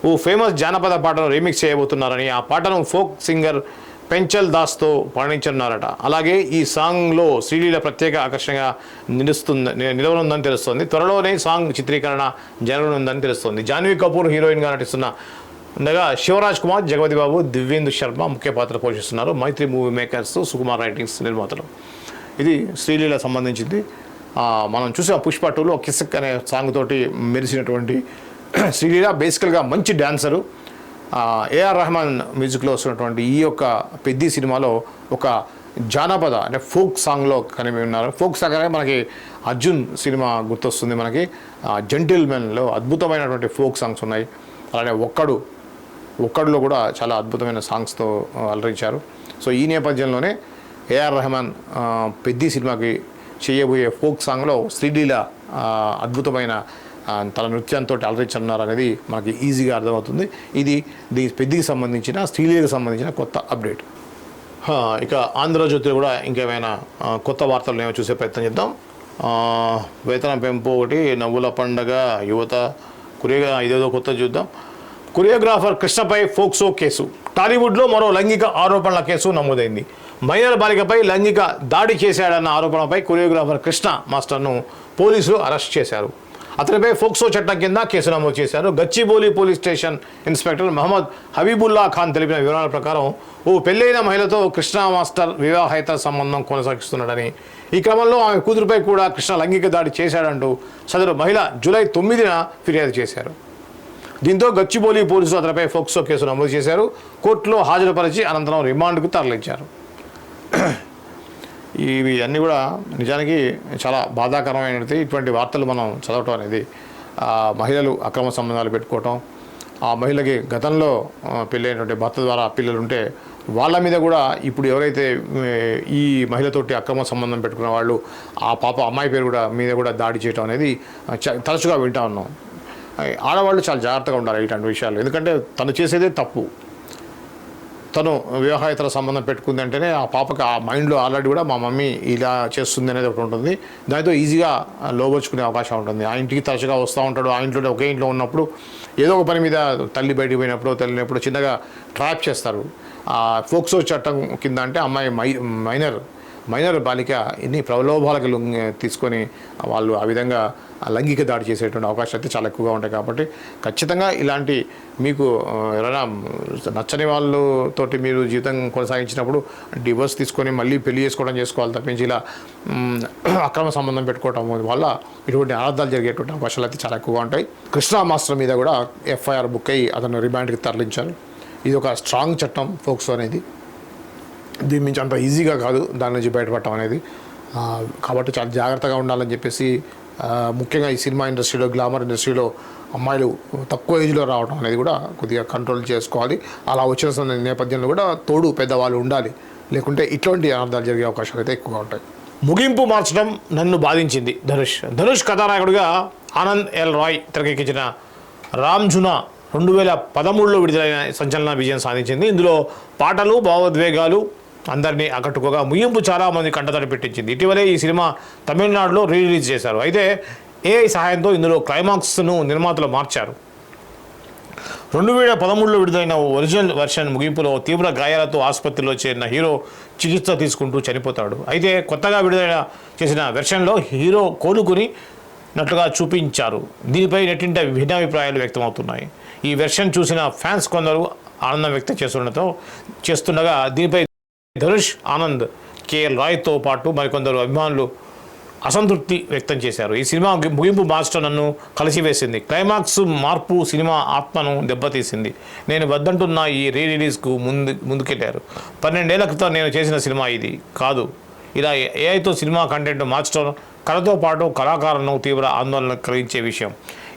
ఓ ఫేమస్ జానపద పాటను రీమిక్స్ చేయబోతున్నారని, ఆ పాటను ఫోక్ సింగర్ పెంచల్ దాస్తో పాడించనున్నారట. అలాగే ఈ సాంగ్లో శ్రీలీల ప్రత్యేక ఆకర్షణగా నిలవనుందని తెలుస్తోంది. త్వరలోనే సాంగ్ చిత్రీకరణ జరగనుందని తెలుస్తోంది. జాన్వీ కపూర్ హీరోయిన్గా నటిస్తుండగా శివరాజ్ కుమార్, జగపతి బాబు, దివ్యేందు శర్మ ముఖ్య పాత్ర పోషిస్తున్నారు. మైత్రి మూవీ మేకర్స్, సుకుమార్ రైటింగ్స్ నిర్మాతలు. ఇది శ్రీలీల సంబంధించింది. మనం చూసే పుష్ప 2లో కిసక్ అనే సాంగ్ తోటి మెరిసినటువంటి శ్రీలీల బేసికల్గా మంచి డ్యాన్సరు. ఏఆర్ రెహమాన్ మ్యూజిక్లో వస్తున్నటువంటి ఈ యొక్క పెద్ది సినిమాలో ఒక జానపద అంటే ఫోక్ సాంగ్లో కనిపి ఉన్నారు. ఫోక్ సాంగ్ అనేది మనకి అర్జున్ సినిమా గుర్తొస్తుంది. మనకి జెంటిల్మెన్లో అద్భుతమైనటువంటి ఫోక్ సాంగ్స్ ఉన్నాయి. అలానే ఒక్కడులో కూడా చాలా అద్భుతమైన సాంగ్స్తో అలరించారు. సో ఈ నేపథ్యంలోనే ఏఆర్ రెహమాన్ పెద్ది సినిమాకి చేయబోయే ఫోక్ సాంగ్లో శ్రీలీల అద్భుతమైన తన నృత్యంతో అలరించన్నారు అనేది మనకి ఈజీగా అర్థమవుతుంది. ఇది పెద్దికి సంబంధించిన, శ్రీలీలకు సంబంధించిన కొత్త అప్డేట్. ఇక ఆంధ్రజ్యోతిలో కూడా ఇంకేమైనా కొత్త వార్తలు ఏమో చూసే ప్రయత్నం చేద్దాం. వేతనం పెంపు ఒకటి, నవ్వుల పండగ, యువత, ఇదేదో కొత్త చూద్దాం. కొరియోగ్రాఫర్ కృష్ణపై ఫోక్సో కేసు. టాలీవుడ్లో మరో లైంగిక ఆరోపణల కేసు నమోదైంది. మైనర్ బాలికపై లైంగిక దాడి చేశాడన్న ఆరోపణపై కొరియోగ్రాఫర్ కృష్ణ మాస్టర్ను పోలీసులు అరెస్ట్ చేశారు. అతనిపై ఫోక్సో చట్టం కింద కేసు నమోదు చేశారు. Gachibowli police station inspector Mohammed Habibullah Khan తెలిపిన వివరాల ప్రకారం ఓ పెళ్లైన మహిళతో కృష్ణ మాస్టర్ వివాహేతర సంబంధం కొనసాగిస్తున్నాడని, ఈ క్రమంలో ఆమె కూతురుపై కూడా కృష్ణ లైంగిక దాడి చేశాడంటూ సదరు మహిళ జూలై 9న ఫిర్యాదు చేశారు. దీంతో గచ్చిబౌలి పోలీసులు అతనిపై ఫోక్సో కేసు నమోదు చేశారు. కోర్టులో హాజరుపరిచి అనంతరం రిమాండ్కు తరలించారు. ఇవి అన్నీ కూడా నిజానికి చాలా బాధాకరమైనది. ఇటువంటి వార్తలు మనం చదవటం అనేది, మహిళలు అక్రమ సంబంధాలు పెట్టుకోవటం, ఆ మహిళకి గతంలో పెళ్ళైనటువంటి భర్త ద్వారా పిల్లలుంటే వాళ్ళ మీద కూడా ఇప్పుడు ఎవరైతే ఈ మహిళతోటి అక్రమ సంబంధం పెట్టుకున్న వాళ్ళు ఆ అమ్మాయి పేరు కూడా మీద కూడా దాడి చేయటం అనేది తరచుగా వింటా ఉన్నాం. ఆడవాళ్ళు చాలా జాగ్రత్తగా ఉండాలి ఇట్లాంటి విషయాలు. ఎందుకంటే తను చేసేదే తప్పు. తను వివాహేతర సంబంధం పెట్టుకుంది అంటేనే ఆ పాపకి ఆ మైండ్లో ఆల్రెడీ కూడా మా మమ్మీ ఇలా చేస్తుంది అనేది ఒకటి ఉంటుంది. దాంతో ఈజీగా లోబర్చుకునే అవకాశం ఉంటుంది. ఆ ఇంటికి తరచుగా వస్తూ ఉంటాడు. ఆ ఇంట్లోనే ఒకే ఇంట్లో ఉన్నప్పుడు ఏదో ఒక పని మీద తల్లి బయటికి పోయినప్పుడు తల్లినప్పుడు చిన్నగా ట్రాప్ చేస్తారు. ఫోక్సో చట్టం కింద అంటే అమ్మాయి మైనర్ బాలిక ఇన్ని ప్రలోభాలకు తీసుకొని వాళ్ళు ఆ విధంగా లైంగిక దాడి చేసేటువంటి అవకాశాలు అయితే చాలా ఎక్కువగా ఉంటాయి. కాబట్టి ఖచ్చితంగా ఇలాంటి మీకు ఎవరైనా నచ్చని వాళ్ళతోటి మీరు జీవితం కొనసాగించినప్పుడు డివోర్స్ తీసుకొని మళ్ళీ పెళ్లి చేసుకోవాలి తప్పించి ఇలా అక్రమ సంబంధం పెట్టుకోవటం వల్ల ఇటువంటి అనర్థాలు జరిగేటువంటి అవకాశాలు అయితే చాలా ఎక్కువగా ఉంటాయి. కృష్ణా మాస్టర్ మీద కూడా ఎఫ్ఐఆర్ బుక్ అయ్యి అతను రిమాండ్కి తరలించారు. ఇది ఒక స్ట్రాంగ్ చట్టం ఫోక్సో అనేది. దీని నుంచి అంత ఈజీగా కాదు దాని నుంచి బయటపడటం అనేది. కాబట్టి చాలా జాగ్రత్తగా ఉండాలని చెప్పేసి ముఖ్యంగా ఈ సినిమా ఇండస్ట్రీలో గ్లామర్ ఇండస్ట్రీలో అమ్మాయిలు తక్కువ ఏజ్లో రావడం అనేది కూడా కొద్దిగా కంట్రోల్ చేసుకోవాలి. అలా వచ్చిన నేపథ్యంలో కూడా తోడు పెద్దవాళ్ళు ఉండాలి. లేకుంటే ఇట్లాంటి అనర్థాలు జరిగే అవకాశాలు అయితే ఎక్కువగా ఉంటాయి. ముగింపు మార్చడం నన్ను బాధించింది. ధనుష్ కథానాయకుడిగా ఆనంద్ ఎల్ రాయ్ తెరకెక్కించిన రామ్జునా 2013లో విడుదలైన సంచలన విజయం సాధించింది. ఇందులో పాటలు భావోద్వేగాలు అందరినీ ఆకట్టుకోగా ముగింపు చాలామంది కంటతడి పెట్టించింది. ఇటీవలే ఈ సినిమా తమిళనాడులో రిలీజ్ చేశారు. అయితే ఏఐ సహాయంతో ఇందులో క్లైమాక్స్ను నిర్మాతలు మార్చారు. 2013లో విడుదలైన ఒరిజినల్ వెర్షన్ ముగింపులో తీవ్ర గాయాలతో ఆసుపత్రిలో చేరిన హీరో చికిత్స తీసుకుంటూ చనిపోతాడు. అయితే కొత్తగా విడుదల చేసిన వెర్షన్లో హీరో కోలుకున్నట్లుగా చూపించారు. దీనిపై నెట్టింట భిన్నాభిప్రాయాలు వ్యక్తమవుతున్నాయి. ఈ వెర్షన్ చూసిన ఫ్యాన్స్ కొందరు ఆనందం వ్యక్తం చేస్తుండగా దీనిపై ధనుష్, ఆనంద్, కేఎల్ రాయ్తో పాటు మరికొందరు అభిమానులు అసంతృప్తి వ్యక్తం చేశారు. ఈ సినిమా ముగింపు మాస్టర్ నన్ను కలిసివేసింది. క్లైమాక్స్ మార్పు సినిమా ఆత్మను దెబ్బతీసింది. నేను వద్దంటున్న ఈ రిలీజ్కు ముందుకెళ్లారు. 12 ఏళ్ల క్రితం నేను చేసిన సినిమా ఇది కాదు. ఇలా ఏఐతో సినిమా కంటెంట్ మార్చడం కథతో పాటు కళాకారులను తీవ్ర ఆందోళన కలిగించే విషయం.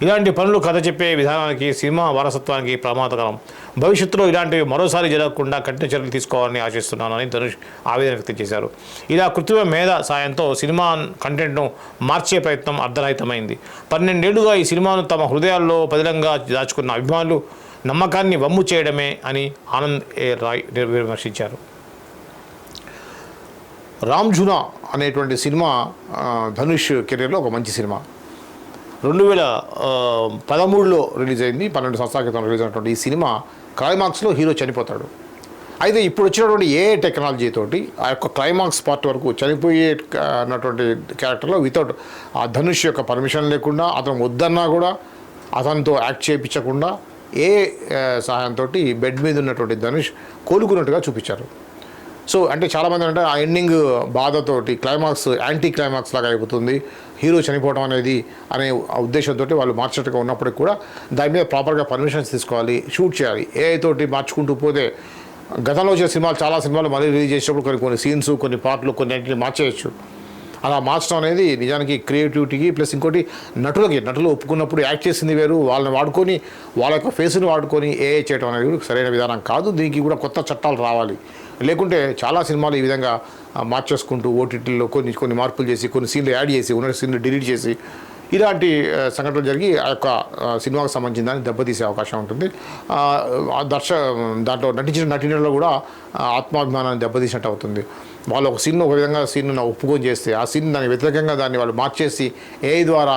ఇలాంటి పనులు కథ చెప్పే విధానానికి, సినిమా వారసత్వానికి ప్రమాదకరం. భవిష్యత్తులో ఇలాంటివి మరోసారి జరగకుండా కఠిన చర్యలు తీసుకోవాలని ఆశిస్తున్నానని ధనుష్ ఆవేదన వ్యక్తం చేశారు. ఇలా కృత్రిమ మేధ సాయంతో సినిమా కంటెంట్ను మార్చే ప్రయత్నం అర్ధరహితమైంది. 12 ఏళ్లుగా ఈ సినిమాను తమ హృదయాల్లో పదిలంగా దాచుకున్న అభిమానులు నమ్మకాన్ని వమ్ము చేయడమే అని ఆనంద్ ఏ రాయ్ విమర్శించారు. రామ్జునా అనేటువంటి సినిమా ధనుష్ కెరీర్లో ఒక మంచి సినిమా. 2013లో రిలీజ్ అయింది. 12 సంవత్సరాల క్రితం రిలీజ్ అయినటువంటి ఈ సినిమా క్లైమాక్స్లో హీరో చనిపోతాడు. అయితే ఇప్పుడు వచ్చినటువంటి ఏ టెక్నాలజీ తోటి ఆ యొక్క క్లైమాక్స్ పార్ట్ వరకు చనిపోయే అన్నటువంటి క్యారెక్టర్లో వితౌట్ ఆ ధనుష్ యొక్క పర్మిషన్ లేకుండా, అతను వద్దన్నా కూడా అతనితో యాక్ట్ చేయించకుండా ఏ సహాయంతో బెడ్ మీద ఉన్నటువంటి ధనుష్ కోలుకున్నట్టుగా చూపించారు. సో అంటే చాలామంది అంటే ఆ ఎండింగ్ బాధతోటి క్లైమాక్స్ యాంటీ క్లైమాక్స్ లాగా అయిపోతుంది, హీరో చనిపోవడం అనేది అనే ఉద్దేశంతో వాళ్ళు మార్చేట్టుగా ఉన్నప్పటికి కూడా దాని మీద ప్రాపర్గా పర్మిషన్స్ తీసుకోవాలి, షూట్ చేయాలి. ఏఐ తోటి మార్చుకుంటూ పోతే గతంలో వచ్చిన సినిమాలు చాలా సినిమాలు మళ్ళీ రిలీజ్ చేసేటప్పుడు కొన్ని సీన్స్, కొన్ని పాటలు, కొన్నింటిని మార్చేయచ్చు. అలా మార్చడం అనేది నిజానికి క్రియేటివిటీకి ప్లస్ ఇంకోటి నటులు ఒప్పుకున్నప్పుడు యాక్ట్ చేసింది వేరు, వాళ్ళని వాడుకొని వాళ్ళ యొక్క ఫేస్ని వాడుకొని ఏఐ చేయడం అనేది సరైన విధానం కాదు. దీనికి కూడా కొత్త చట్టాలు రావాలి. లేకుంటే చాలా సినిమాలు ఈ విధంగా మార్చేసుకుంటూ ఓటీటీలో కొన్ని మార్పులు చేసి, కొన్ని సీన్లు యాడ్ చేసి, ఉన్న సీన్లు డిలీట్ చేసి ఇలాంటి సంఘటనలు జరిగి ఆ యొక్క సినిమాకు సంబంధించిన దాన్ని దెబ్బతీసే అవకాశం ఉంటుంది. దాంట్లో నటించిన నటీనటులు కూడా ఆత్మాభిమానాన్ని దెబ్బతీసినట్టు అవుతుంది. వాళ్ళు ఒక సీన్ ఒక విధంగా సీన్ను ఒప్పుకొని చేస్తే ఆ సీన్ దాని వ్యతిరేకంగా దాన్ని వాళ్ళు మార్చేసి ఏఐ ద్వారా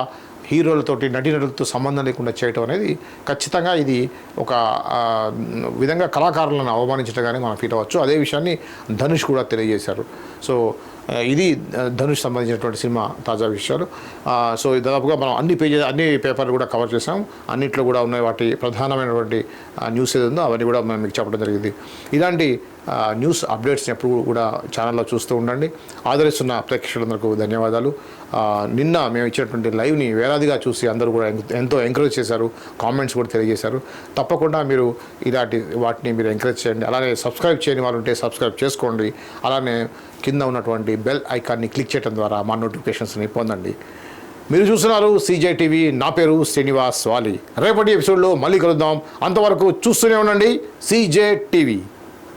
హీరోలతోటి నటీనటులతో సంబంధం లేకుండా చేయటం అనేది ఖచ్చితంగా ఇది ఒక విధంగా కళాకారులను అవమానించటంగానే మనం ఫీల్ అవ్వచ్చు. అదే విషయాన్ని ధనుష్ కూడా తెలియజేశారు. సో ఇది ధనుష్ సంబంధించినటువంటి సినిమా తాజా విషయాలు. సో దాదాపుగా మనం అన్ని పేపర్లు కూడా కవర్ చేసాం. అన్నింటిలో కూడా ఉన్నాయి వాటి ప్రధానమైనటువంటి న్యూస్ ఏది ఉందో అవన్నీ కూడా మనం మీకు చెప్పడం జరిగింది. ఇలాంటి న్యూస్ అప్డేట్స్ని ఎప్పుడు కూడా ఛానల్లో చూస్తూ ఉండండి. ఆదరిస్తున్న ప్రేక్షకులందరికీ ధన్యవాదాలు. నిన్న మేము ఇచ్చినటువంటి లైవ్ని వేలాదిగా చూసి అందరూ కూడా ఎంతో ఎంకరేజ్ చేశారు, కామెంట్స్ కూడా తెలియజేశారు. తప్పకుండా మీరు ఇలాంటి వాటిని మీరు ఎంకరేజ్ చేయండి. అలానే సబ్స్క్రైబ్ చేయని వాళ్ళు ఉంటే సబ్స్క్రైబ్ చేసుకోండి. అలానే కింద ఉన్నటువంటి బెల్ ఐకాన్ని క్లిక్ చేయడం ద్వారా మా నోటిఫికేషన్స్ని పొందండి. మీరు చూస్తున్నారు సీజే టీవీ. నా పేరు శ్రీనివాస్ వాలి. రేపటి ఎపిసోడ్లో మళ్ళీ కలుద్దాం. అంతవరకు చూస్తూనే ఉండండి సీజే టీవీ.